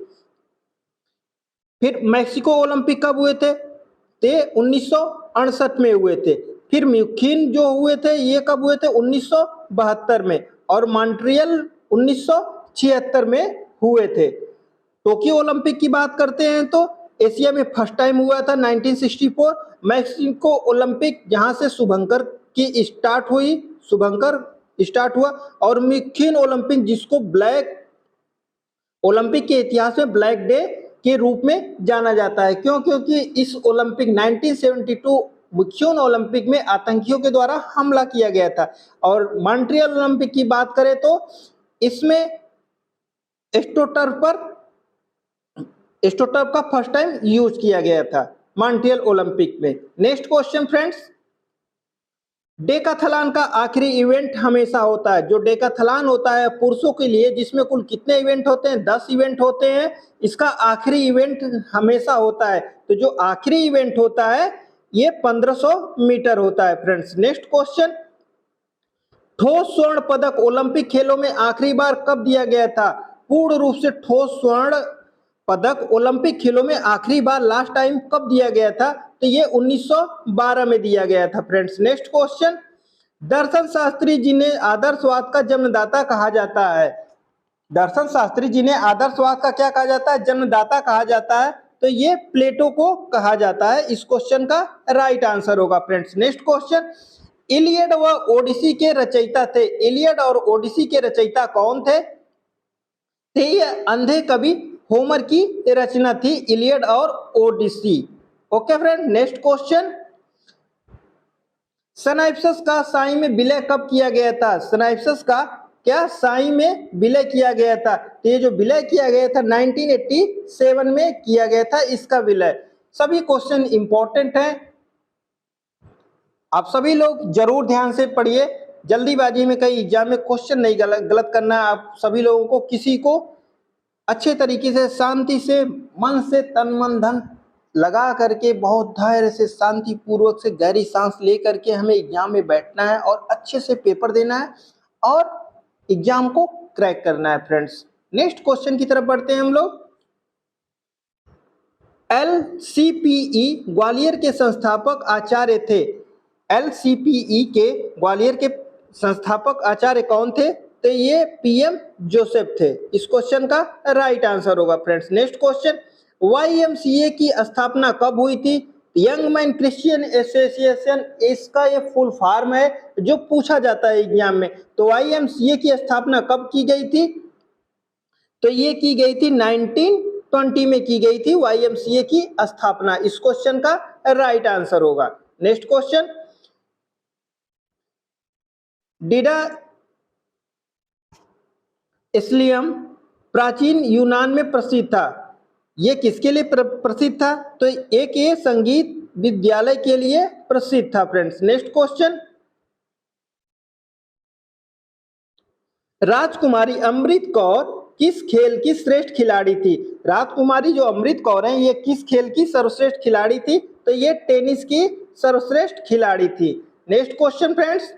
फिर मैक्सिको ओलंपिक कब हुए थे? ते 1968 में हुए थे। फिर म्यूखिन जो हुए थे ये कब हुए थे? 1972 में। और मॉन्ट्रियल 1976 में हुए थे। टोक्यो ओलंपिक की बात करते हैं तो एशिया में फर्स्ट टाइम हुआ था 1964। मैक्सिको ओलंपिक जहां से शुभंकर की स्टार्ट हुई, शुभंकर स्टार्ट हुआ। और म्यूखिन ओलंपिक जिसको ब्लैक ओलंपिक के इतिहास में ब्लैक डे के रूप में जाना जाता है। क्यों? क्योंकि इस ओलंपिक 1972 म्यूखिन ओलंपिक में आतंकियों के द्वारा हमला किया गया था। और मॉन्ट्रियल ओलंपिक की बात करें तो इसमें एस्ट्रोटर्फ का फर्स्ट टाइम यूज किया गया था मॉन्ट्रियल ओलंपिक में। नेक्स्ट क्वेश्चन फ्रेंड्स, डेकाथलॉन का आखिरी इवेंट हमेशा होता है। जो डेकाथलॉन होता है पुरुषों के लिए, जिसमें कुल कितने इवेंट होते हैं? 10 इवेंट होते हैं। इसका आखिरी इवेंट हमेशा होता है। तो जो आखिरी इवेंट होता है ये 1500 मीटर होता है फ्रेंड्स। नेक्स्ट क्वेश्चन, ठोस स्वर्ण पदक ओलंपिक खेलों में आखिरी बार कब दिया गया था? पूर्ण रूप से ठोस स्वर्ण पदक ओलंपिक खेलों में आखिरी बार लास्ट टाइम कब दिया गया था? तो ये 1912 में दिया गया था फ्रेंड्स। नेक्स्ट क्वेश्चन, दर्शन शास्त्री जिन्हें आदर्शवाद का जन्मदाता कहा जाता है। दर्शन शास्त्री जिन्हें आदर्शवाद का क्या कहा जाता है? जन्मदाता कहा जाता है। तो ये प्लेटो को कहा जाता है। इस क्वेश्चन का राइट आंसर होगा फ्रेंड्स। नेक्स्ट क्वेश्चन, इलियड व ओडिसी के रचयिता थे। इलियड और ओडिसी के रचयिता कौन थे? ये अंधे कवि होमर की रचना थी, इलियड और Odyssey. Okay friend. Next question, स्नाइप्सस का साई में विलय कब किया गया था? स्नाइप्सस का क्या साई में विलय किया गया था? तो ये जो विलय किया गया था 1987 में किया गया था इसका विलय। सभी क्वेश्चन इंपॉर्टेंट हैं, आप सभी लोग जरूर ध्यान से पढ़िए। जल्दीबाजी में कहीं एग्जाम में क्वेश्चन नहीं गलत करना है। आप सभी लोगों को, किसी को अच्छे तरीके से, शांति से, मन से, तन मन धन लगा करके, बहुत धैर्य से, शांति पूर्वक से, गहरी सांस ले करके हमें एग्जाम में बैठना है और अच्छे से पेपर देना है और एग्जाम को क्रैक करना है फ्रेंड्स। नेक्स्ट क्वेश्चन की तरफ बढ़ते हैं हम लोग। LCPE ग्वालियर के संस्थापक आचार्य थे। LCPE के ग्वालियर के संस्थापक आचार्य कौन थे? तो ये PM जोसेफ थे। इस क्वेश्चन का राइट आंसर होगा फ्रेंड्स। नेक्स्ट क्वेश्चन, YMCA की स्थापना कब हुई थी? यंग मैन क्रिश्चियन एसोसिएशन, इसका ये फुल फॉर्म है जो पूछा जाता है एग्जाम में। तो YMCA की स्थापना कब की गई थी? तो ये की गई थी 1920 में की गई थी YMCA की स्थापना। इस क्वेश्चन का राइट आंसर होगा। नेक्स्ट क्वेश्चन, डिडा इस्लियम प्राचीन यूनान में प्रसिद्ध था। ये किसके लिए प्रसिद्ध था? तो एक ये संगीत विद्यालय के लिए प्रसिद्ध था फ्रेंड्स। नेक्स्ट क्वेश्चन, राजकुमारी अमृत कौर किस खेल की श्रेष्ठ खिलाड़ी थी? राजकुमारी जो अमृत कौर है ये किस खेल की सर्वश्रेष्ठ खिलाड़ी थी? तो ये टेनिस की सर्वश्रेष्ठ खिलाड़ी थी। नेक्स्ट क्वेश्चन फ्रेंड्स,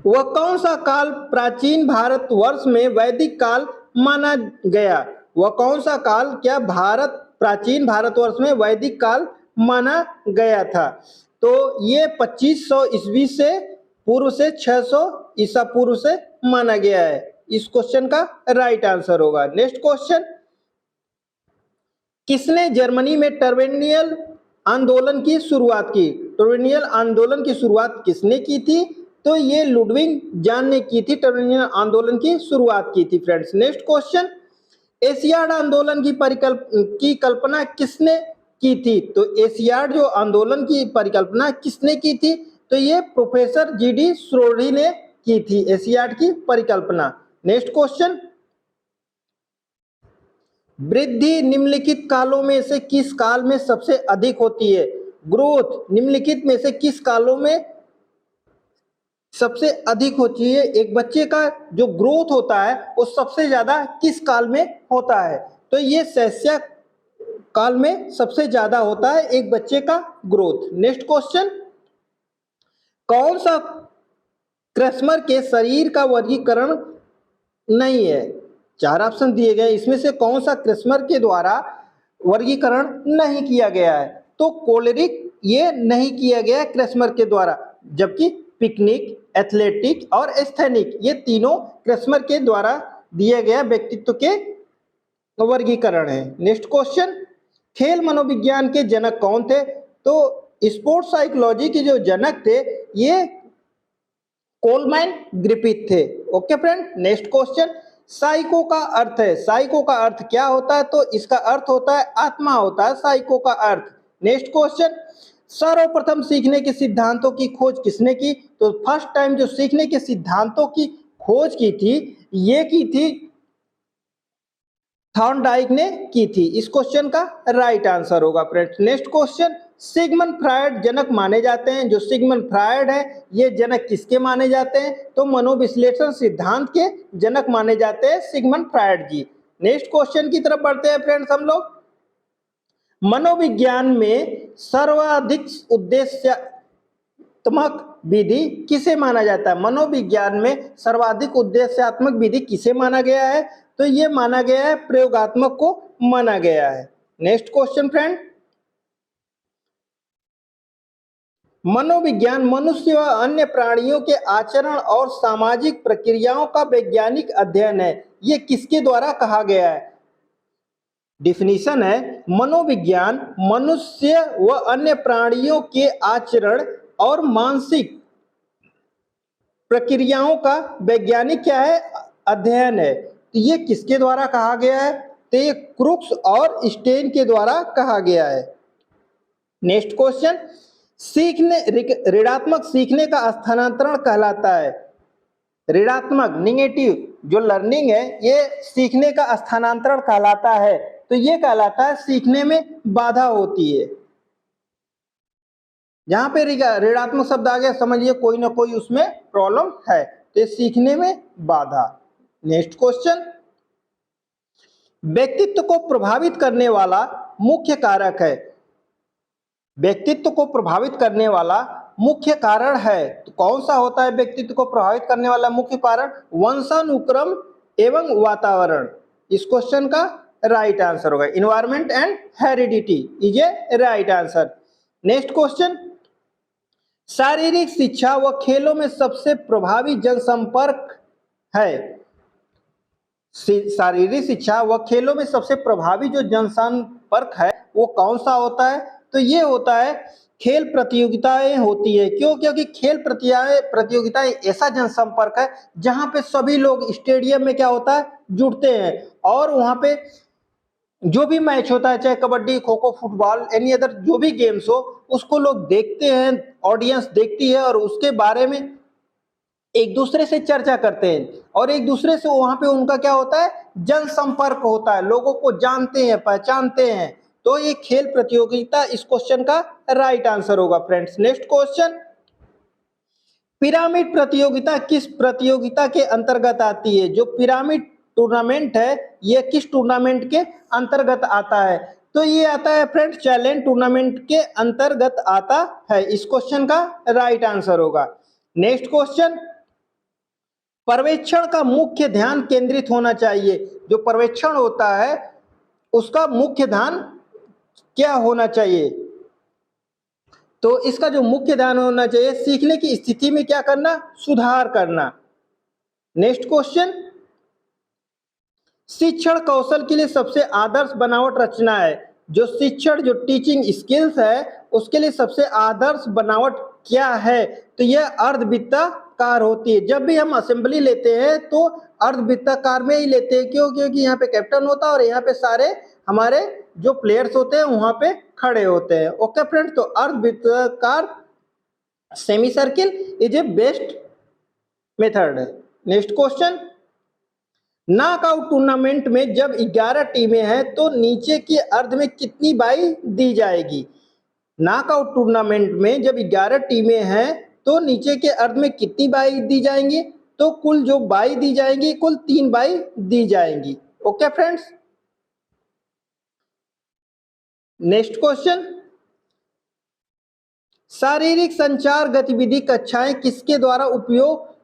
वह कौन सा काल प्राचीन भारतवर्ष में वैदिक काल माना गया? वह कौन सा काल क्या प्राचीन भारतवर्ष में वैदिक काल माना गया था? तो ये 2500 ईस्वी से पूर्व से 600 ईसा पूर्व से माना गया है। इस क्वेश्चन का राइट आंसर होगा। नेक्स्ट क्वेश्चन, किसने जर्मनी में टर्बेनियल आंदोलन की शुरुआत की? टर्बेनियल आंदोलन की शुरुआत किसने की थी? तो ये लुडविग जान ने की थी, टर्बेनियल आंदोलन की शुरुआत की थी फ्रेंड्स। नेक्स्ट क्वेश्चन, एशियाड आंदोलन की कल्पना किसने की थी? तो एशियाड जो आंदोलन की परिकल्पना किसने की थी? तो ये प्रोफेसर GD श्रोडी ने की थी एशियाड की परिकल्पना। नेक्स्ट क्वेश्चन, वृद्धि निम्नलिखित कालों में से किस काल में सबसे अधिक होती है? ग्रोथ निम्नलिखित में से किस कालों में सबसे अधिक होती है? एक बच्चे का जो ग्रोथ होता है वो सबसे ज्यादा किस काल में होता है? तो ये शैशव काल में सबसे ज्यादा होता है एक बच्चे का ग्रोथ। नेक्स्ट क्वेश्चन, कौन सा क्रस्मर के शरीर का वर्गीकरण नहीं है? चार ऑप्शन दिए गए, इसमें से कौन सा क्रस्मर के द्वारा वर्गीकरण नहीं किया गया है? तो कोलेरिक ये नहीं किया गया है क्रस्मर के द्वारा, जबकि पिकनिक, एथलेटिक और एस्थेनिक ये तीनों क्रस्मर के द्वारा दिए गया व्यक्तित्व के वर्गीकरण है। नेक्स्ट क्वेश्चन, खेल मनोविज्ञान के जनक कौन थे? तो स्पोर्ट्स साइकोलॉजी के जो जनक थे ये कोलमैन ग्रिफिथ थे। Okay friend. Next question, psycho का अर्थ है, साइको का अर्थ क्या होता है? तो इसका अर्थ होता है आत्मा, होता है साइको का अर्थ। नेक्स्ट क्वेश्चन, सर्वप्रथम सीखने के सिद्धांतों की खोज किसने की? तो फर्स्ट टाइम जो सीखने के सिद्धांतों की खोज की थी ये की थी थॉर्नडाइक ने की थी। इस क्वेश्चन का राइट आंसर होगा friends. Next question, Sigmund Freud जनक माने जाते हैं। जो सिगमंड फ्रायड है ये जनक किसके माने जाते हैं? तो मनोविश्लेषण सिद्धांत के जनक माने जाते हैं सिगमंड फ्रायड जी। नेक्स्ट क्वेश्चन की तरफ बढ़ते हैं फ्रेंड्स हम लोग। मनोविज्ञान में सर्वाधिक उद्देश्यात्मक विधि किसे माना जाता है? मनोविज्ञान में सर्वाधिक उद्देश्यात्मक विधि किसे माना गया है? तो ये माना गया है प्रयोगात्मक को माना गया है। नेक्स्ट क्वेश्चन फ्रेंड, मनोविज्ञान मनुष्य व अन्य प्राणियों के आचरण और सामाजिक प्रक्रियाओं का वैज्ञानिक अध्ययन है। ये किसके द्वारा कहा गया है? डिफिनीशन है, मनोविज्ञान मनुष्य व अन्य प्राणियों के आचरण और मानसिक प्रक्रियाओं का वैज्ञानिक क्या है? अध्ययन है। तो ये किसके द्वारा कहा गया है? तो ये क्रुक्स और स्टेन के द्वारा कहा गया है। नेक्स्ट क्वेश्चन, सीखने ऋणात्मक सीखने का स्थानांतरण कहलाता है। ऋणात्मक निगेटिव जो लर्निंग है ये सीखने का स्थानांतरण कहलाता है। तो ये कहलाता है सीखने में बाधा होती है। जहां पे ऋणात्मक शब्द आ गया समझिए कोई ना कोई उसमें प्रॉब्लम है, तो सीखने में बाधा। नेक्स्ट क्वेश्चन, व्यक्तित्व को प्रभावित करने वाला मुख्य कारक है। व्यक्तित्व को प्रभावित करने वाला मुख्य कारण है, तो कौन सा होता है व्यक्तित्व को प्रभावित करने वाला मुख्य कारण? वंशानुक्रम एवं वातावरण। इस क्वेश्चन का राइट आंसर होगा environment and heredity is a right answer. Next question, शारीरिक शिक्षा व खेलों में सबसे प्रभावी जनसंपर्क है। शारीरिक शिक्षा व खेलों में सबसे प्रभावी जो जनसंपर्क है वो कौन सा होता है? तो ये होता है खेल प्रतियोगिताएं होती है। क्यों? क्योंकि खेल प्रतियोगिताएं ऐसा जनसंपर्क है जहां पे सभी लोग स्टेडियम में क्या होता है जुड़ते हैं और वहां पे जो भी मैच होता है चाहे kabaddi, kho kho, football, any other जो भी गेम्स हो उसको लोग देखते हैं, ऑडियंस देखती है और उसके बारे में एक दूसरे से चर्चा करते हैं और एक दूसरे से वहां पे उनका क्या होता है जनसंपर्क होता है, लोगों को जानते हैं, पहचानते हैं। तो ये खेल प्रतियोगिता इस क्वेश्चन का राइट आंसर होगा फ्रेंड्स। नेक्स्ट क्वेश्चन, पिरामिड प्रतियोगिता किस प्रतियोगिता के अंतर्गत आती है? जो पिरामिड टूर्नामेंट है ये किस टूर्नामेंट के अंतर्गत आता है? तो ये आता है फ्रेंड्स चैलेंज टूर्नामेंट के अंतर्गत आता है। इस क्वेश्चन का राइट आंसर होगा। नेक्स्ट क्वेश्चन, पर्यवेक्षण का मुख्य ध्यान केंद्रित होना चाहिए। जो पर्यवेक्षण होता है उसका मुख्य ध्यान क्या होना चाहिए? तो इसका जो मुख्य ध्यान होना चाहिए सीखने की स्थिति में क्या करना? सुधार करना। नेक्स्ट क्वेश्चन, शिक्षण कौशल के लिए सबसे आदर्श बनावट रचना है। जो शिक्षण जो टीचिंग स्किल्स है उसके लिए सबसे आदर्श बनावट क्या है? तो यह अर्धवृत्ताकार होती है। जब भी हम असेंबली लेते हैं तो अर्धवृत्ताकार में ही लेते हैं। क्यों? क्योंकि यहाँ पे कैप्टन होता है और यहाँ पे सारे हमारे जो प्लेयर्स होते हैं वहां पे खड़े होते हैं। ओके फ्रेंड्स, तो अर्धवृत्ताकार semi circle is a best method है। नेक्स्ट क्वेश्चन, नॉकआउट टूर्नामेंट में जब 11 टीमें हैं तो नीचे के अर्ध में कितनी बाई दी जाएगी? नॉकआउट टूर्नामेंट में जब 11 टीमें हैं तो नीचे के अर्ध में कितनी बाई दी जाएंगी? तो कुल जो बाई दी जाएंगी कुल 3 बाई दी जाएंगी। Okay friends. नेक्स्ट क्वेश्चन, शारीरिक संचार गतिविधि कक्षाएं किसके द्वारा उपयोग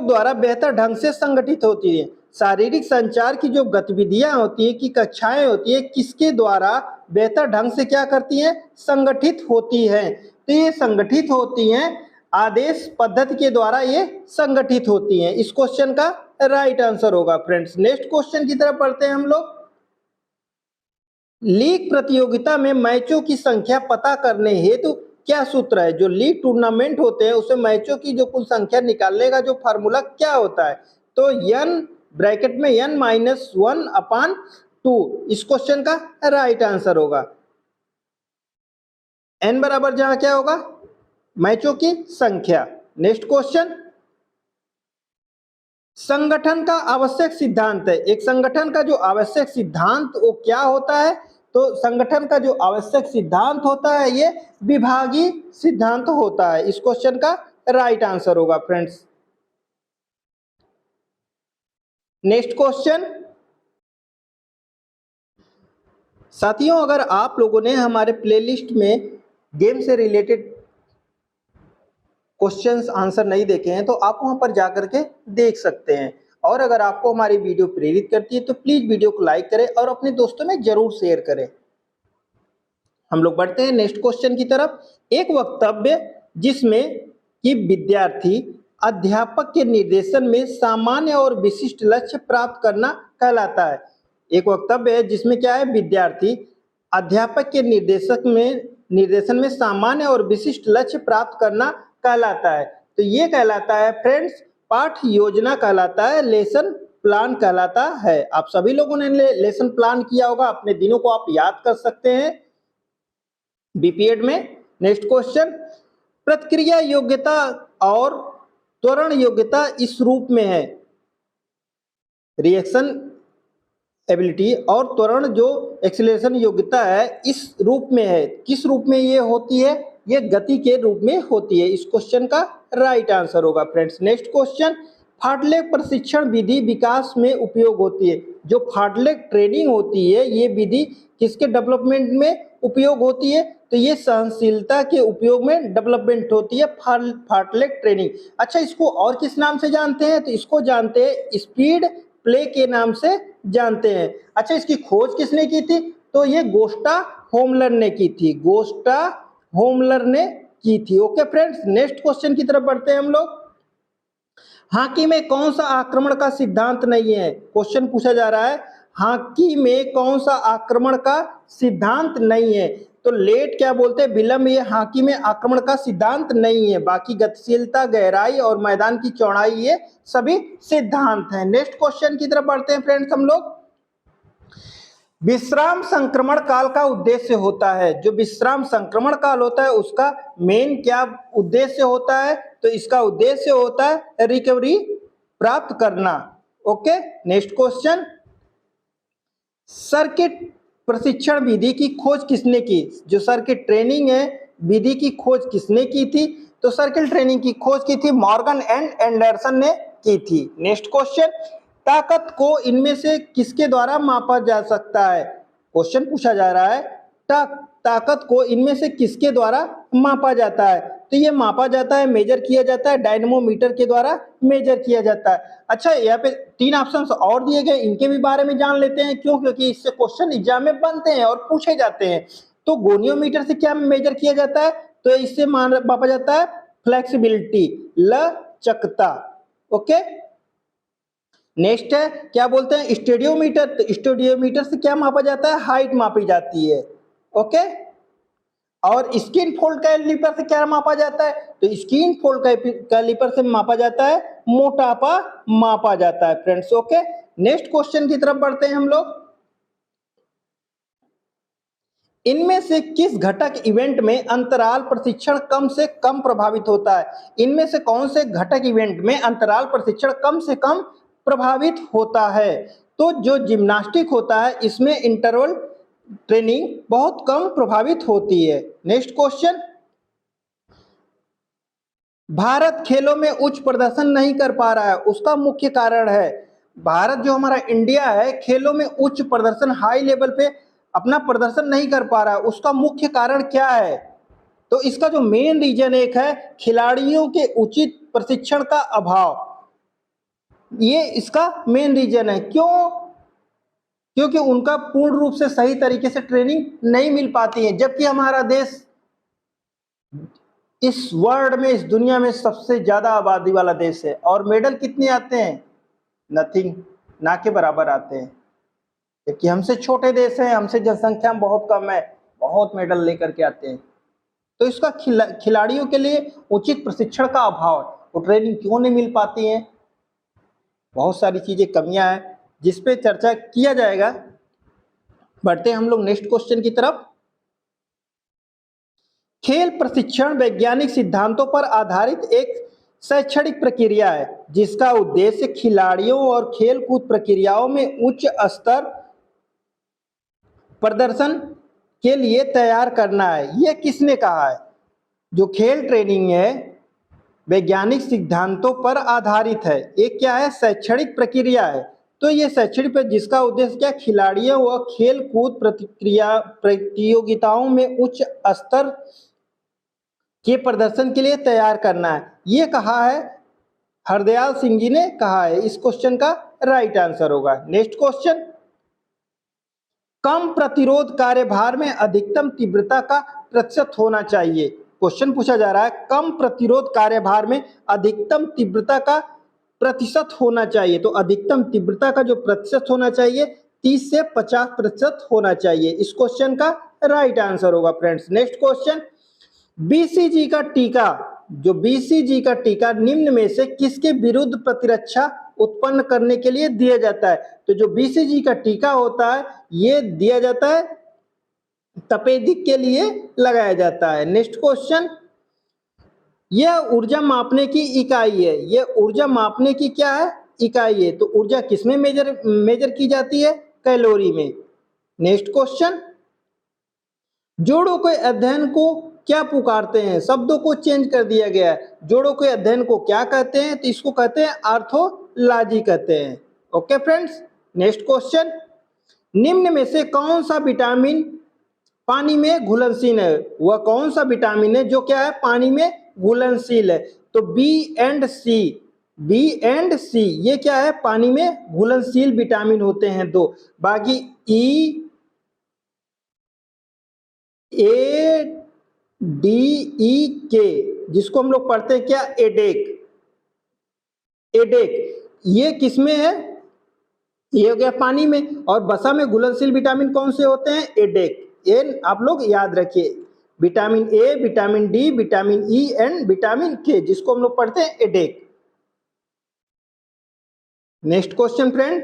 द्वारा बेहतर ढंग से संगठित होती है। शारीरिक संचार की जो गतिविधियां होती है, की कक्षाएं होती है, किसके द्वारा बेहतर ढंग से क्या करती हैं, संगठित होती हैं। तो ये संगठित होती हैं आदेश पद्धति के द्वारा, ये संगठित होती हैं। इस क्वेश्चन का राइट आंसर होगा फ्रेंड्स। नेक्स्ट क्वेश्चन की तरफ बढ़ते हैं हम लोग। लीग प्रतियोगिता में मैचों की संख्या पता करने हेतु क्या सूत्र है। जो लीग टूर्नामेंट होते हैं उसमें मैचों की जो कुल संख्या निकालने का जो फार्मूला क्या होता है, तो n ब्रैकेट में n-1/2 इस क्वेश्चन का राइट आंसर होगा। n बराबर जहां क्या होगा, मैचों की संख्या। नेक्स्ट क्वेश्चन, संगठन का आवश्यक सिद्धांत है। एक संगठन का जो आवश्यक सिद्धांत वो क्या होता है, तो संगठन का जो आवश्यक सिद्धांत होता है ये विभागीय सिद्धांत होता है। इस क्वेश्चन का राइट आंसर होगा फ्रेंड्स। नेक्स्ट क्वेश्चन, साथियों अगर आप लोगों ने हमारे प्लेलिस्ट में गेम से रिलेटेड क्वेश्चंस आंसर नहीं देखे हैं तो आप वहां पर जाकर के देख सकते हैं। और अगर आपको हमारी वीडियो प्रेरित करती है तो प्लीज वीडियो को लाइक करें और अपने दोस्तों में जरूर शेयर करें। हम लोग बढ़ते हैं नेक्स्ट क्वेश्चन की तरफ। एक वक्तव्य जिसमें कि विद्यार्थी अध्यापक के निर्देशन में सामान्य और विशिष्ट लक्ष्य प्राप्त करना कहलाता है। एक वक्तव्य है जिसमें क्या है, विद्यार्थी अध्यापक के निर्देशन में सामान्य और विशिष्ट लक्ष्य प्राप्त करना कहलाता है। तो ये कहलाता है फ्रेंड्स पाठ योजना कहलाता है, लेसन प्लान कहलाता है। आप सभी लोगों ने लेसन प्लान किया होगा, अपने दिनों को आप याद कर सकते हैं बीपीएड में। नेक्स्ट क्वेश्चन, प्रतिक्रिया योग्यता और त्वरण योग्यता इस रूप में है। रिएक्शन एबिलिटी और त्वरण जो एक्सीलरेशन योग्यता है इस रूप में है। किस रूप में ये होती है, ये गति के रूप में होती है। इस क्वेश्चन का राइट आंसर होगा फ्रेंड्स। नेक्स्ट क्वेश्चन, फाटलेग प्रशिक्षण विधि विकास में उपयोग होती है। जो फाटलेग ट्रेनिंग होती है ये विधि किसके डेवलपमेंट में उपयोग होती है, तो ये सहनशीलता के उपयोग में डेवलपमेंट होती है फाटलेग ट्रेनिंग। अच्छा, इसको और किस नाम से जानते हैं, तो इसको जानते हैं स्पीड प्ले के नाम से जानते हैं। अच्छा, इसकी खोज किसने की थी, तो ये गोस्टा होमलर ने की थी, गोस्टा होमलर ने की थी। ओके फ्रेंड्स, नेक्स्ट क्वेश्चन की तरफ बढ़ते हैं हम लोग। हॉकी में कौन सा आक्रमण का सिद्धांत नहीं है। क्वेश्चन पूछा जा रहा है हॉकी में कौन सा आक्रमण का सिद्धांत नहीं है, तो लेट क्या बोलते हैं, विलंब, ये हॉकी में आक्रमण का सिद्धांत नहीं है। बाकी गतिशीलता, गहराई और मैदान की चौड़ाई ये सभी सिद्धांत हैं। नेक्स्ट क्वेश्चन की तरफ बढ़ते हैं फ्रेंड्स हम लोग। विश्राम संक्रमण काल का उद्देश्य होता है। जो विश्राम संक्रमण काल होता है उसका मेन क्या उद्देश्य होता है, तो इसका उद्देश्य होता है रिकवरी प्राप्त करना। ओके, नेक्स्ट क्वेश्चन, सर्किट प्रशिक्षण विधि की खोज किसने की। जो सर्किट ट्रेनिंग है विधि की खोज किसने की थी, तो सर्किट ट्रेनिंग की खोज की थी मॉर्गन एंड एंडरसन ने की थी। नेक्स्ट क्वेश्चन, ताकत को इनमें से किसके द्वारा मापा जा सकता है। क्वेश्चन पूछा जा रहा है ताकत को इनमें से किसके द्वारा मापा जाता है, तो ये मापा जाता है, मेजर किया जाता है, डायनेमोमीटर के द्वारा मेजर किया जाता है। अच्छा, यहाँ पे 3 ऑप्शंस और दिए गए, इनके भी बारे में जान लेते हैं। क्यों, क्योंकि इससे क्वेश्चन एग्जाम में बनते हैं और पूछे जाते हैं। तो गोनियोमीटर से क्या मेजर किया जाता है, तो इससे मापा जाता है फ्लेक्सिबिलिटी, लचकता। ओके, नेक्स्ट है क्या बोलते हैं स्टेडियोमीटर। तो स्टेडियोमीटर से क्या मापा जाता है, हाइट मापी जाती है। ओके, और स्किन फोल्ड कैलिपर से क्या मापा जाता है, तो स्किन फोल्ड कैलिपर से मापा जाता है मोटापा मापा जाता है फ्रेंड्स। ओके, नेक्स्ट क्वेश्चन की तरफ बढ़ते हैं हम लोग। इनमें से किस घटक इवेंट में अंतराल प्रशिक्षण कम से कम प्रभावित होता है। इनमें से कौन से घटक इवेंट में अंतराल प्रशिक्षण कम से कम प्रभावित होता है, तो जो जिम्नास्टिक होता है इसमें इंटरवल ट्रेनिंग बहुत कम प्रभावित होती है। नेक्स्ट क्वेश्चन, भारत खेलों में उच्च प्रदर्शन नहीं कर पा रहा है, उसका मुख्य कारण है भारत जो हमारा इंडिया है खेलों में उच्च प्रदर्शन हाई लेवल पे अपना प्रदर्शन नहीं कर पा रहा है, उसका मुख्य कारण क्या है? तो इसका जो मेन रीजन एक है खिलाड़ियों के उचित प्रशिक्षण का अभाव। ये इसका मेन रीजन है। क्यों? क्योंकि उनका पूर्ण रूप से सही तरीके से ट्रेनिंग नहीं मिल पाती है, जबकि हमारा देश इस वर्ल्ड में, इस दुनिया में सबसे ज्यादा आबादी वाला देश है और मेडल कितने आते हैं? नथिंग, ना के बराबर आते हैं। जबकि हमसे छोटे देश हैं, हमसे जनसंख्या बहुत कम है, बहुत मेडल लेकर के आते हैं। तो इसका खिलाड़ियों के लिए उचित प्रशिक्षण का अभाव है, वो ट्रेनिंग क्यों नहीं मिल पाती है? बहुत सारी चीजें, कमियां हैं जिस पे चर्चा किया जाएगा। बढ़ते हैं हम लोग नेक्स्ट क्वेश्चन की तरफ। खेल प्रशिक्षण वैज्ञानिक सिद्धांतों पर आधारित एक शैक्षणिक प्रक्रिया है जिसका उद्देश्य खिलाड़ियों और खेलकूद प्रक्रियाओं में उच्च स्तर प्रदर्शन के लिए तैयार करना है। यह किसने कहा है? जो खेल ट्रेनिंग है वैज्ञानिक सिद्धांतों पर आधारित है। ये क्या है? शैक्षणिक प्रक्रिया है। तो ये शैक्षणिक जिसका उद्देश्य क्या? खिलाड़ियों व खेल कूद प्रतियोगिताओं में उच्च स्तर के प्रदर्शन के लिए तैयार करना है। ये कहा है हरदयाल सिंह जी ने कहा है। इस क्वेश्चन का राइट आंसर होगा। नेक्स्ट क्वेश्चन, कम प्रतिरोध कार्यभार में अधिकतम तीव्रता का प्रतिशत होना चाहिए। क्वेश्चन पूछा जा रहा है कम प्रतिरोध कार्यभार में अधिकतम तीव्रता का प्रतिशत होना चाहिए। तो अधिकतम तीव्रता का जो प्रतिशत होना चाहिए 30 से 50% होना चाहिए। इस क्वेश्चन का राइट आंसर होगा फ्रेंड्स। नेक्स्ट क्वेश्चन, बीसीजी का टीका, जो बीसीजी का टीका निम्न में से किसके विरुद्ध प्रतिरक्षा उत्पन्न करने के लिए दिया जाता है? तो जो बीसीजी का टीका होता है ये दिया जाता है तपेदिक के लिए लगाया जाता है। नेक्स्ट क्वेश्चन, यह ऊर्जा मापने की इकाई है। यह ऊर्जा मापने की क्या है? इकाई है। तो ऊर्जा किसमें मेजर की जाती है? कैलोरी में। नेक्स्ट क्वेश्चन, जोड़ों के अध्ययन को क्या पुकारते हैं? शब्दों को चेंज कर दिया गया है। जोड़ों के अध्ययन को क्या कहते हैं? तो इसको कहते हैं आर्थोलॉजी कहते हैं। Okay friends. नेक्स्ट क्वेश्चन, निम्न में से कौन सा विटामिन पानी में घुलनशील है? वह कौन सा विटामिन है जो क्या है? पानी में घुलनशील है। तो बी एंड सी ये क्या है? पानी में घुलनशील विटामिन होते हैं दो। बाकी ई, ए, डी, ई, के जिसको हम लोग पढ़ते हैं क्या? एडेक। ये किसमें है? ये हो गया पानी में। और वसा में घुलनशील विटामिन कौन से होते हैं? एडेक। ये आप लोग याद रखिए, vitamin A, vitamin D, vitamin E and vitamin के, जिसको हम लोग पढ़ते हैं एडेक। नेक्स्ट क्वेश्चन फ्रेंड,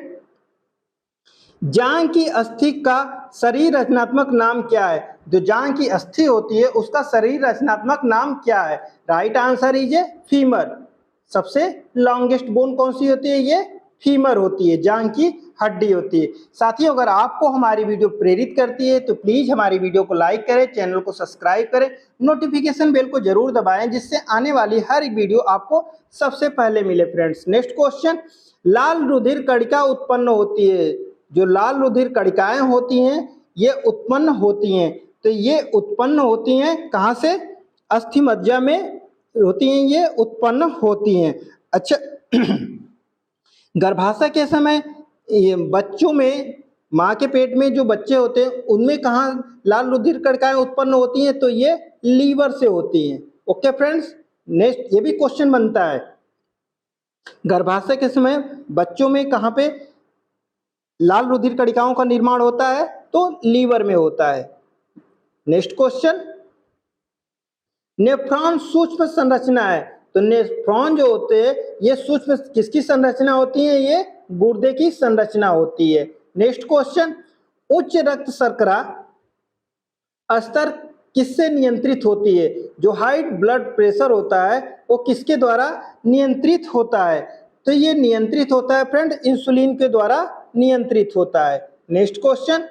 जांघ की अस्थि का शरीर रचनात्मक नाम क्या है? जो जांघ की अस्थि होती है उसका शरीर रचनात्मक नाम क्या है? Right answer is a femur. सबसे लॉन्गेस्ट बोन कौन सी होती है? ये फीमर होती है, जांघ की हड्डी होती है। साथियों, अगर आपको हमारी वीडियो प्रेरित करती है तो प्लीज हमारी वीडियो को लाइक करें, चैनल को सब्सक्राइब करें, नोटिफिकेशन बेल को जरूर दबाएं जिससे आने वाली हर एक वीडियो आपको सबसे पहले मिले फ्रेंड्स। नेक्स्ट क्वेश्चन, लाल रुधिर कणिका उत्पन्न होती है। जो लाल रुधिर कणिकाएं होती हैं ये उत्पन्न होती हैं। तो ये उत्पन्न होती हैं कहाँ से? अस्थि मज्जा में होती हैं, ये उत्पन्न होती हैं। अच्छा, गर्भाशय के समय ये बच्चों में, माँ के पेट में जो बच्चे होते हैं उनमें कहाँ लाल रुधिर कणिकाएं उत्पन्न होती हैं? तो ये लीवर से होती हैं। Okay friends. नेक्स्ट, ये भी क्वेश्चन बनता है, गर्भाशय के समय बच्चों में कहाँ पे लाल रुधिर कणिकाओं का निर्माण होता है? तो लीवर में होता है। नेक्स्ट क्वेश्चन, नेफ्रॉन सूक्ष्म संरचना है। तो नेफ्रॉन जो होते हैं ये सूक्ष्म किसकी संरचना होती है? ये गुर्दे की संरचना होती है। नेक्स्ट क्वेश्चन, उच्च रक्त शर्करा स्तर किससे नियंत्रित होती है? जो हाई ब्लड प्रेशर होता है वो किसके द्वारा नियंत्रित होता है? तो ये नियंत्रित होता है फ्रेंड इंसुलिन के द्वारा नियंत्रित होता है। नेक्स्ट क्वेश्चन,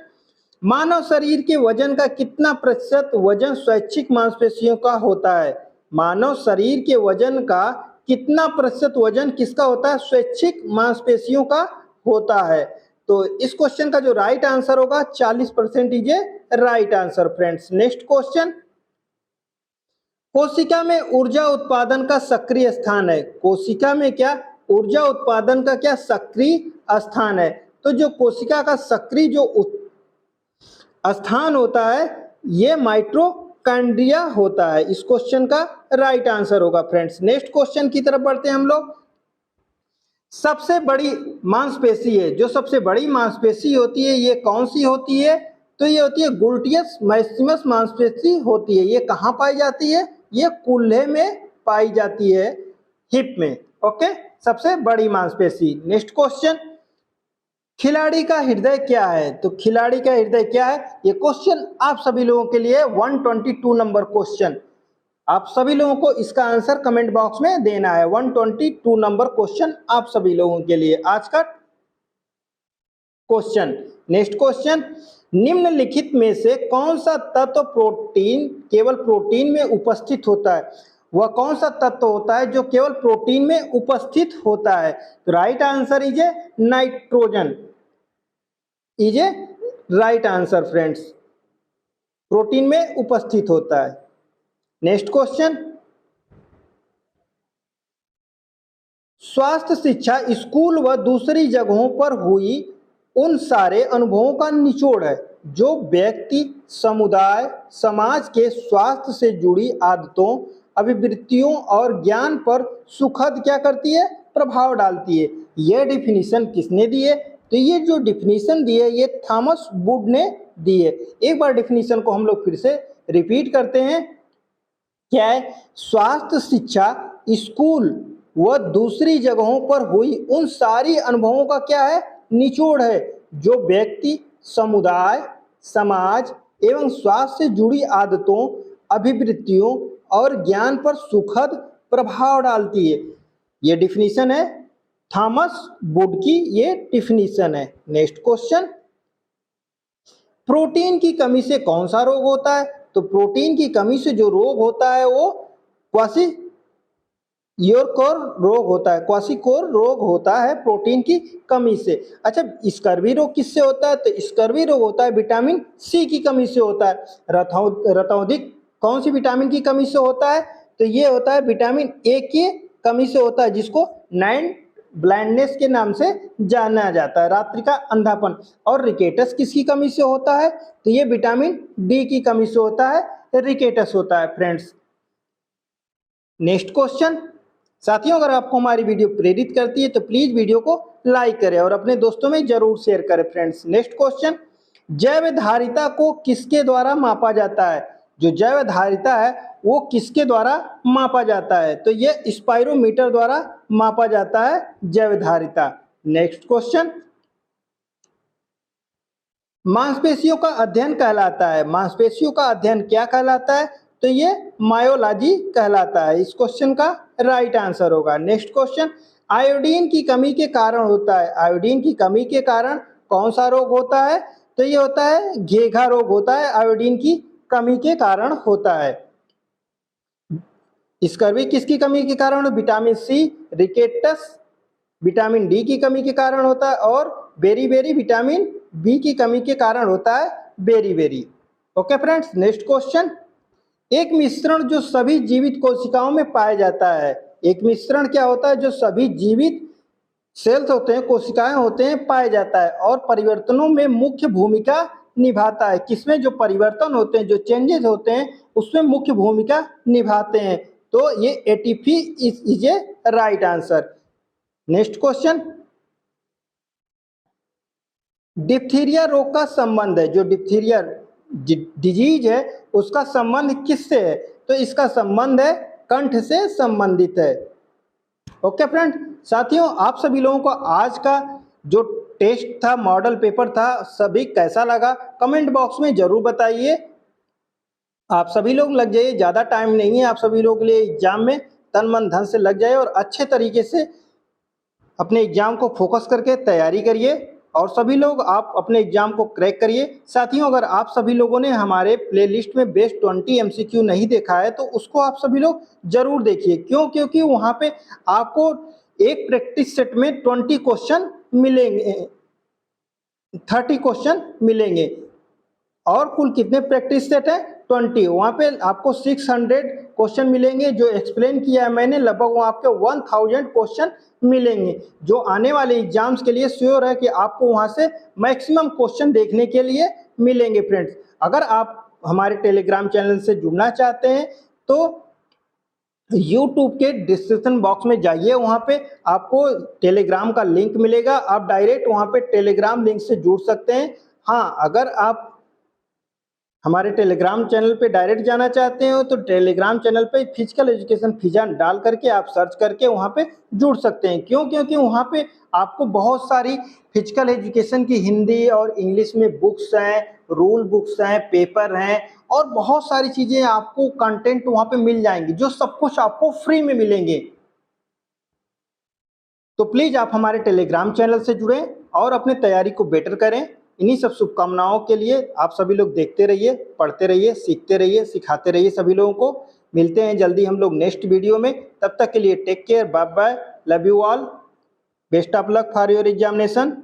मानव शरीर के वजन का कितना प्रतिशत वजन स्वैच्छिक मांसपेशियों का होता है? मानव शरीर के वजन का कितना प्रतिशत वजन किसका होता है? स्वैच्छिक मांसपेशियों का होता है। तो इस क्वेश्चन का जो राइट आंसर होगा 40% is a right answer friends. Next question, कोशिका में ऊर्जा उत्पादन का सक्रिय स्थान है। कोशिका में क्या ऊर्जा उत्पादन का क्या सक्रिय स्थान है? तो जो कोशिका का सक्रिय जो स्थान होता है ये माइटोकॉन्ड्रिया होता है। इस क्वेश्चन का राइट आंसर होगा फ्रेंड्स। नेक्स्ट क्वेश्चन की तरफ बढ़ते हैं हम लोग। सबसे बड़ी मांसपेशी है, जो सबसे बड़ी मांसपेशी होती है ये कौन सी होती है? तो ये होती है ग्लूटियस मैक्सिमस मांसपेशी होती है। ये कहाँ पाई जाती है? ये कूल्हे में पाई जाती है, हिप में। ओके, सबसे बड़ी मांसपेशी। नेक्स्ट क्वेश्चन, खिलाड़ी का हृदय क्या है? तो खिलाड़ी का हृदय क्या है? ये क्वेश्चन आप सभी लोगों के लिए 122 नंबर क्वेश्चन, आप सभी लोगों को इसका आंसर कमेंट बॉक्स में देना है। 122 नंबर क्वेश्चन आप सभी लोगों के लिए आज का क्वेश्चन। नेक्स्ट क्वेश्चन, निम्नलिखित में से कौन सा तत्व प्रोटीन केवल प्रोटीन में उपस्थित होता है? वह कौन सा तत्व होता है जो केवल प्रोटीन में उपस्थित होता है? तो right answer is A nitrogen, is a right answer friends, protein में उपस्थित होता है। नेक्स्ट क्वेश्चन, स्वास्थ्य शिक्षा स्कूल व दूसरी जगहों पर हुई उन सारे अनुभवों का निचोड़ है जो व्यक्ति, समुदाय, समाज के स्वास्थ्य से जुड़ी आदतों, अभिवृत्तियों और ज्ञान पर सुखद क्या करती है? प्रभाव डालती है। यह डिफिनीशन किसने दी है? तो ये जो डिफिनीशन दी है ये थॉमस वुड ने दी है। एक बार डिफिनीशन को हम लोग फिर से रिपीट करते हैं। क्या है? स्वास्थ्य शिक्षा स्कूल व दूसरी जगहों पर हुई उन सारी अनुभवों का क्या है? निचोड़ है जो व्यक्ति, समुदाय, समाज एवं स्वास्थ्य से जुड़ी आदतों, अभिवृत्तियों और ज्ञान पर सुखद प्रभाव डालती है। ये डिफिनीशन है थॉमस वुड की, ये डिफिनीशन है। नेक्स्ट क्वेश्चन, प्रोटीन की कमी से कौन सा रोग होता है? तो प्रोटीन की कमी से जो रोग होता है वो क्वाशियोर रोग होता है। क्वाशियोर रोग होता है प्रोटीन की कमी से। अच्छा, स्कर्वी रोग किससे होता है? तो स्कर्वी रोग होता है विटामिन सी की कमी से होता है। रतौंधिक कौन सी विटामिन की कमी से होता है? तो ये होता है विटामिन ए की कमी से होता है, जिसको नाइट ब्लाइंडनेस के नाम से जाना जाता है, रात्रि का अंधापन। और रिकेटस किसकी कमी से होता है? तो ये विटामिन डी की कमी से होता है, रिकेटस होता है फ्रेंड्स। नेक्स्ट क्वेश्चन, साथियों अगर आपको हमारी वीडियो प्रेरित करती है तो प्लीज वीडियो को लाइक करें और अपने दोस्तों में जरूर शेयर करें फ्रेंड्स। नेक्स्ट क्वेश्चन, जैव धारिता को किसके द्वारा मापा जाता है? जो जैव धारिता है वो किसके द्वारा मापा जाता है? तो ये स्पाइरोमीटर द्वारा मापा जाता है जैव धारिता। नेक्स्ट क्वेश्चन, मांसपेशियों का अध्ययन कहलाता है। मांसपेशियों का अध्ययन क्या कहलाता है? तो ये मायोलॉजी कहलाता है। इस क्वेश्चन का राइट आंसर होगा। नेक्स्ट क्वेश्चन, आयोडीन की कमी के कारण होता है। आयोडीन की कमी के कारण कौन सा रोग होता है? तो ये होता है घेघा रोग होता है, आयोडीन की कमी के कारण होता है। स्कर्वी किसकी कमी के कारण? Vitamin C, rickets vitamin D की कमी के कारण होता है, और बेरी विटामिन बी की कमी के कारण होता है बेरी। Okay friends. नेक्स्ट क्वेश्चन, एक मिश्रण जो सभी जीवित कोशिकाओं में पाया जाता है। एक मिश्रण क्या होता है? जो सभी जीवित सेल्स होते हैं, कोशिकाएं होते हैं, पाया जाता है और परिवर्तनों में मुख्य भूमिका निभाता है। किसमें? जो परिवर्तन होते हैं, जो चेंजेस होते हैं, उसमें मुख्य भूमिका निभाते हैं। तो ये ATP is a right answer. Next question, diphtheria रोग का संबंध है। जो डिप्थीरिया डिजीज है उसका संबंध किससे है? तो इसका संबंध है कंठ से संबंधित है। ओके फ्रेंड, साथियों आप सभी लोगों को आज का जो टेस्ट था, मॉडल पेपर था, सभी कैसा लगा कमेंट बॉक्स में जरूर बताइए। आप सभी लोग लग जाइए, ज़्यादा टाइम नहीं है आप सभी लोगों के लिए एग्जाम में, तन मन धन से लग जाए और अच्छे तरीके से अपने एग्जाम को फोकस करके तैयारी करिए और सभी लोग आप अपने एग्जाम को क्रैक करिए। साथियों अगर आप सभी लोगों ने हमारे प्लेलिस्ट में बेस्ट 20 MCQ नहीं देखा है तो उसको आप सभी लोग जरूर देखिए। क्यों? क्योंकि वहाँ पे आपको एक प्रैक्टिस सेट में 20 क्वेश्चन मिलेंगे। 30 क्वेश्चन मिलेंगे। और कुल कितने प्रैक्टिस सेट है? 20। वहाँ पे आपको 600 क्वेश्चन मिलेंगे जो एक्सप्लेन किया है मैंने, लगभग वहाँ आपके 1000 क्वेश्चन मिलेंगे जो आने वाले एग्जाम्स के लिए श्योर है कि आपको वहाँ से मैक्सिमम क्वेश्चन देखने के लिए मिलेंगे। फ्रेंड्स, अगर आप हमारे टेलीग्राम चैनल से जुड़ना चाहते हैं तो YouTube के डिस्क्रिप्शन बॉक्स में जाइए, वहाँ पे आपको टेलीग्राम का लिंक मिलेगा, आप डायरेक्ट वहाँ पे टेलीग्राम लिंक से जुड़ सकते हैं। हाँ, अगर आप हमारे टेलीग्राम चैनल पे डायरेक्ट जाना चाहते हो तो टेलीग्राम चैनल पे फिजिकल एजुकेशन फिजा डाल करके आप सर्च करके वहाँ पे जुड़ सकते हैं। क्यों? क्योंकि वहाँ पे आपको बहुत सारी फिजिकल एजुकेशन की हिंदी और इंग्लिश में बुक्स हैं, रूल बुक्स हैं, पेपर हैं और बहुत सारी चीज़ें आपको कंटेंट वहाँ पे मिल जाएंगी जो सब कुछ आपको फ्री में मिलेंगे। तो प्लीज़ आप हमारे टेलीग्राम चैनल से जुड़ें और अपने तैयारी को बेटर करें। इन्हीं सब शुभकामनाओं के लिए आप सभी लोग देखते रहिए, पढ़ते रहिए, सीखते रहिए, सिखाते रहिए सभी लोगों को। मिलते हैं जल्दी हम लोग नेक्स्ट वीडियो में। तब तक के लिए take care, bye bye, love you all, best of luck for your examination.